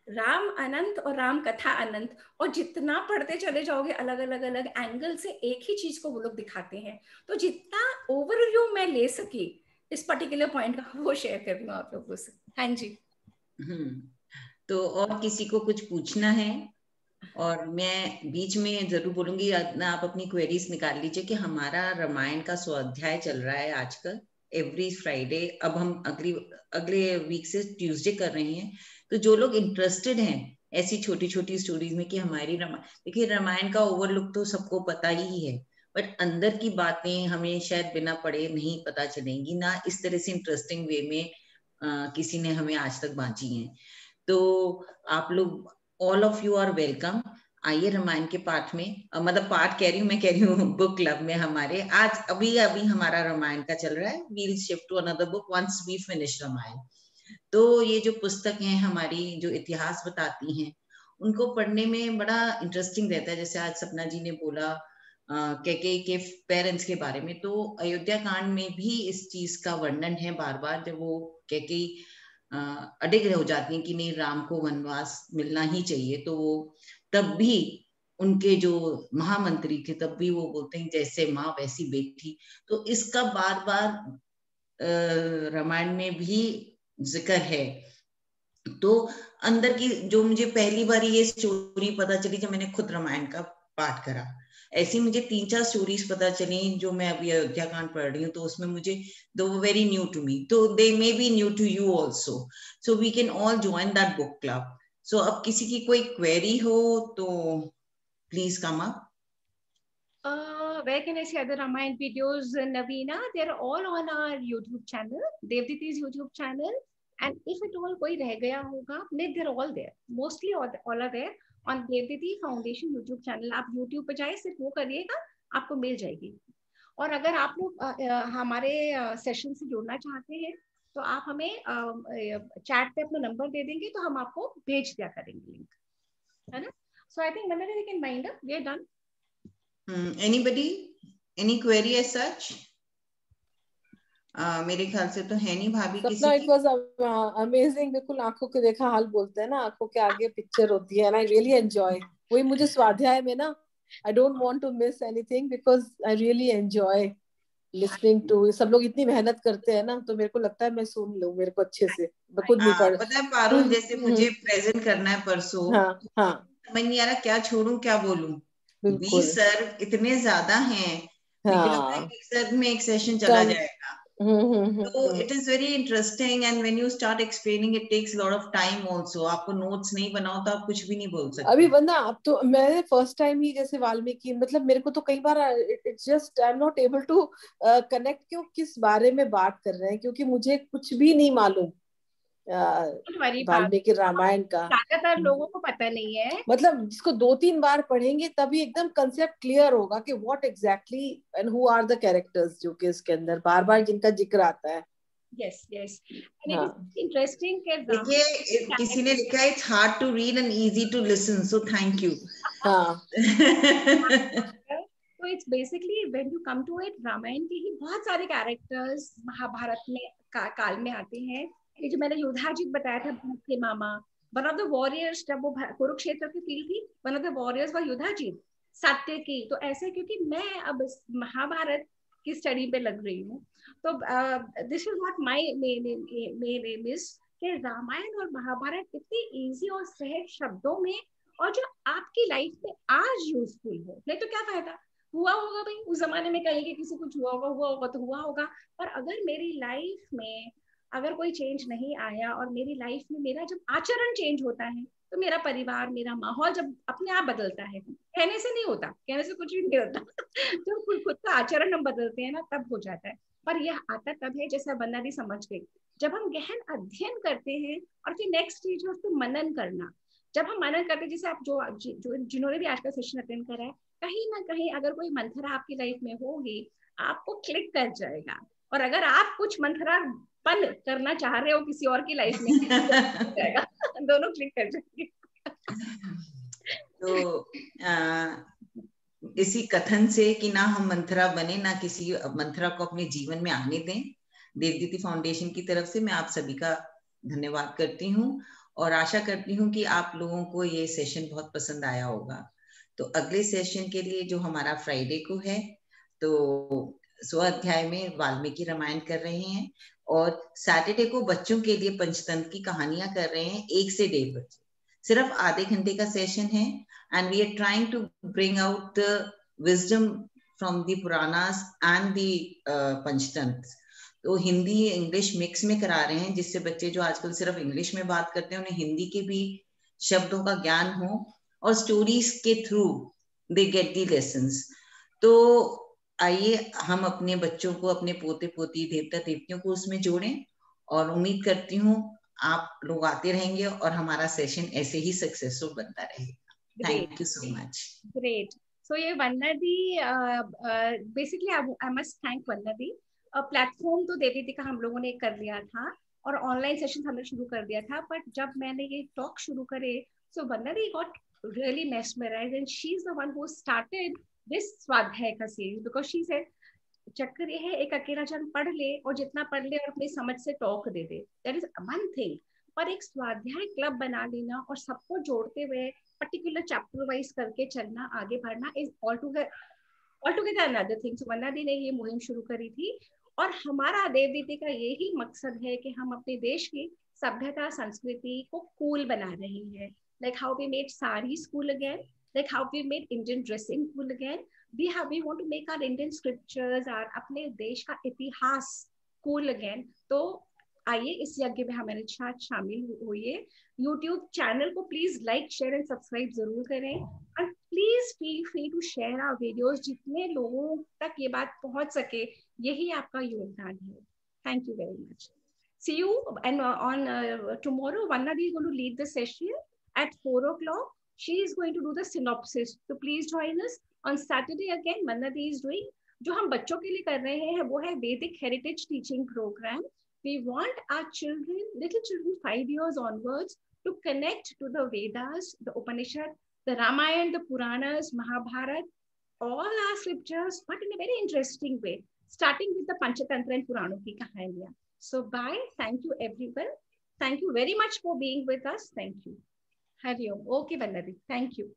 राम अनंत और राम कथा अनंत, और जितना पढ़ते चले जाओगे अलग अलग अलग एंगल से एक ही चीज को वो लोग दिखाते हैं। तो जितना ओवरव्यू मैं ले सकी इस पर्टिकुलर पॉइंट का वो शेयर कर रही हूँ आप लोगों से। हाँ जी। तो और किसी को कुछ पूछना है? और मैं बीच में जरूर बोलूंगी, आप अपनी क्वेरीज निकाल लीजिए कि हमारा रामायण का स्वाध्याय चल रहा है आजकल एवरी फ्राइडे। अब हम अगले वीक से ट्यूसडे कर रहे हैं। तो जो लोग इंटरेस्टेड हैं ऐसी छोटी छोटी स्टोरीज में कि हमारी देखिए रामायण का ओवरलुक तो सबको पता ही है, बट अंदर की बातें हमें शायद बिना पढ़े नहीं पता चलेंगी, ना इस तरह से इंटरेस्टिंग वे में किसी ने हमें आज तक बांची हैं। तो आप लोग all of you are welcome. आइए रामायण के पाठ में, मतलब पाठ कह रही हूँ, मैं कह रही हूँ बुक क्लब में हमारे आज अभी हमारा रामायण का चल रहा है। We'll shift to another book once we finish Ramayana. तो ये जो पुस्तक हैं हमारी जो इतिहास बताती हैं उनको पढ़ने में बड़ा इंटरेस्टिंग रहता है। जैसे आज सपना जी ने बोला कैकेयी के पेरेंट्स के बारे में, तो अयोध्या कांड में भी इस चीज का वर्णन है बार बार, जब वो कैकेयी अडिग हो जाती हैं कि नहीं राम को वनवास मिलना ही चाहिए, तो वो तब भी उनके जो महामंत्री थे तब भी वो बोलते हैं जैसे माँ वैसी बेटी। तो इसका बार बार रामायण में भी जिक्र है। तो अंदर की जो मुझे पहली बार ये स्टोरी पता चली जब मैंने खुद रामायण का पाठ करा, ऐसी मुझे 3-4 स्टोरीज पता चली जो मैं अभी अयोध्या कांड पढ़ रही हूँ। तो उसमें मुझे दो वेरी न्यू टू मी, तो they may be new to you also, so we can all join that book club. So अब किसी की कोई क्वेरी हो तो please come up. Where can I see other Ramayana videos, Navina? They're all on our YouTube channel, Devditi's YouTube channel. And if at all कोई रह गया होगा, they're all there. Mostly all are there on Devditi Foundation YouTube channel. आप YouTube पे जाए, सिर्फ वो करिएगा, आपको मिल जाएगी। और अगर आप लोग हमारे सेशन से जुड़ना चाहते हैं तो आप हमें चैट पे अपना नंबर दे देंगे तो हम आपको भेज दिया करेंगे लिंक, है ना? So I think Mandana, we can wind up. We are done. Anybody? Any query as such? मेरे ख्याल से तो है नहीं भाभी किसी की। It was amazing. बिल्कुल आंखों के देखा हाल बोलते हैं ना, आंखों के आगे पिक्चर होती है, and I really enjoy. वही मुझे स्वाध्याय में ना, I don't want to miss anything because I really enjoy listening to. सब लोग इतनी मेहनत करते हैं ना, तो मेरे को लगता है मैं सुन लूं मेरे को अच्छे से, मैं खुद नहीं पढ़। पता है पारुल, जैसे मुझे प्रेजेंट करना है परसों, समझ नहीं आ रहा क्या छोड़ूं क्या बोलूं। 20 सर इतने ज्यादा हैं, मुझे लगता है एक सर में एक सेशन चला जाएगा। तो it is very interesting and when you start explaining it takes lot of time also. आपको नोट्स नहीं बनाओ तो आप कुछ भी नहीं बोल सकते। अभी वंदना, अब तो मैं फर्स्ट टाइम ही जैसे वाल्मीकि, मतलब मेरे को तो कई बार it's just I am not able to connect क्यों किस बारे में बात कर रहे हैं, क्योंकि मुझे कुछ भी नहीं मालूम वाल्मीकि रामायण का। ज्यादातर लोगों को पता नहीं है, मतलब जिसको 2-3 बार पढ़ेंगे तभी एकदम कंसेप्ट क्लियर होगा कि what exactly and who are the characters जो कि इसके अंदर बार बार जिनका जिक्र आता है। Yes. And it is interesting कि देखिए किसी ने लिखा है it's hard to read and easy to listen, so thank you. तो it's basically when you come to it, Ramayana के ही बहुत सारे कैरेक्टर्स महाभारत में काल में आते हैं। ये जो मैंने युधाजित बताया था, भरत के मामा, वन ऑफ द वॉरियर्स, जब वो कुरुक्षेत्र की फील्ड थी, वन ऑफ द वॉरियर्स व युधाजित, सत्य की। तो ऐसे क्योंकि मैं अब महाभारत की स्टडी पे लग रही हूँ। तो this is what my main M is कि रामायण और महाभारत इतनी इजी और सहज शब्दों में और जो आपकी लाइफ में आज यूजफुल हो, नहीं तो क्या फायदा। हुआ होगा भाई, उस जमाने में कहीं के किसी कुछ हुआ होगा तो हुआ होगा, पर अगर मेरी लाइफ में अगर कोई चेंज नहीं आया और मेरी लाइफ में मेरा जब आचरण चेंज होता है तो मेरा परिवार, मेरा माहौल जब अपने आप बदलता है, कहने से नहीं होता, कहने से कुछ भी नहीं होता जब खुद का आचरण हम बदलते हैं ना तब हो जाता है। पर यह आता तब है, जैसा वंदना दी समझ गई, जब हम गहन अध्ययन करते हैं और फिर नेक्स्ट स्टेज है उसको मनन करना। जब हम मनन करते हैं, जैसे आप जिन्होंने भी आज का सेशन अटेंड करा है, कहीं ना कहीं अगर कोई मंथरा आपकी लाइफ में होगी आपको क्लिक कर जाएगा। और अगर आप कुछ मंथरा पन करना चाह रहे हो किसी और की लाइफ में जाएगा दोनों क्लिक कर जाएंगे। तो इसी कथन से कि ना हम मंथरा बने, ना किसी मंथरा को अपने जीवन में आने दें, देवदीति फाउंडेशन की तरफ से मैं आप सभी का धन्यवाद करती हूँ और आशा करती हूँ कि आप लोगों को ये सेशन बहुत पसंद आया होगा। तो अगले सेशन के लिए जो हमारा फ्राइडे को है, तो 100 अध्याय में वाल्मीकि रामायण कर रहे हैं और सैटरडे को बच्चों के लिए पंचतंत्र की कहानियां कर रहे हैं 1 से 1:30 बजे। सिर्फ आधे घंटे का सेशन है and we are trying to bring out the wisdom from the Puranas and the Panchatantra. तो हिंदी इंग्लिश मिक्स में करा रहे हैं, जिससे बच्चे जो आजकल सिर्फ इंग्लिश में बात करते हैं उन्हें हिंदी के भी शब्दों का ज्ञान हो और स्टोरीज के through they get the lessons. तो आइए हम अपने बच्चों को, अपने पोते पोती, देवता देवतियों को उसमें जोड़ें और उम्मीद करती हूँ आप लोग आते रहेंगे और हमारा सेशन ऐसे ही सक्सेसफुल बनता रहेगा। Thank you so much. Great. So ये Vandana di, basically I must thank Vandana di. Platform तो देवदीति का हम लोगों ने कर लिया था और ऑनलाइन सेशन हमने शुरू कर दिया था, बट जब मैंने ये टॉक शुरू करे सो वंदना दी got really mesmerized and she's the one who started this स्वाध्याय का सीरीज because she said चक्कर ये है एक अकेला जन पढ़ ले और जितना पढ़ ले और अपनी समझ से talk they they, that is one thing, पर एक स्वाध्याय क्लब बना लेना और सबको जोड़ते हुए पर्टिकुलर चैप्टर वाइज करके चलना, आगे बढ़ना is all together another thing. So Vandana di ने ये मुहिम शुरू करी थी और हमारा देवदीति का यही मकसद है कि हम अपने देश की सभ्यता संस्कृति को कूल बना रही है। Like how we made saris cool again, like how we made Indian dressing cool again, we want to make our Indian scriptures, our अपने देश का इतिहास cool again। तो आइए इस यज्ञ में हमारे साथ शामिल होइए। YouTube चैनल को please like share and subscribe जरूर करें और please feel free to share our videos, जितने लोगों तक ये बात पहुंच सके यही आपका योगदान है। Thank you very much. See you and on tomorrow Vanda Di is going to lead the session at 4 o'clock. She is going to do the synopsis. So please join us. On Saturday again, Vanda Di is doing, जो हम बच्चों के लिए कर रहे हैं वो है Vedic Heritage Teaching Program. We want our children, little children 5 years onwards, to connect to the Vedas, the Upanishad, the Ramayana, the Puranas, Mahabharata, all our scriptures, but in a very interesting way, starting with the Panchatantra and Purano की कहानियाँ. So bye. Thank you everyone. Thank you very much for being with us. Thank you. Hari Om. Okay, Vanda Di. Thank you.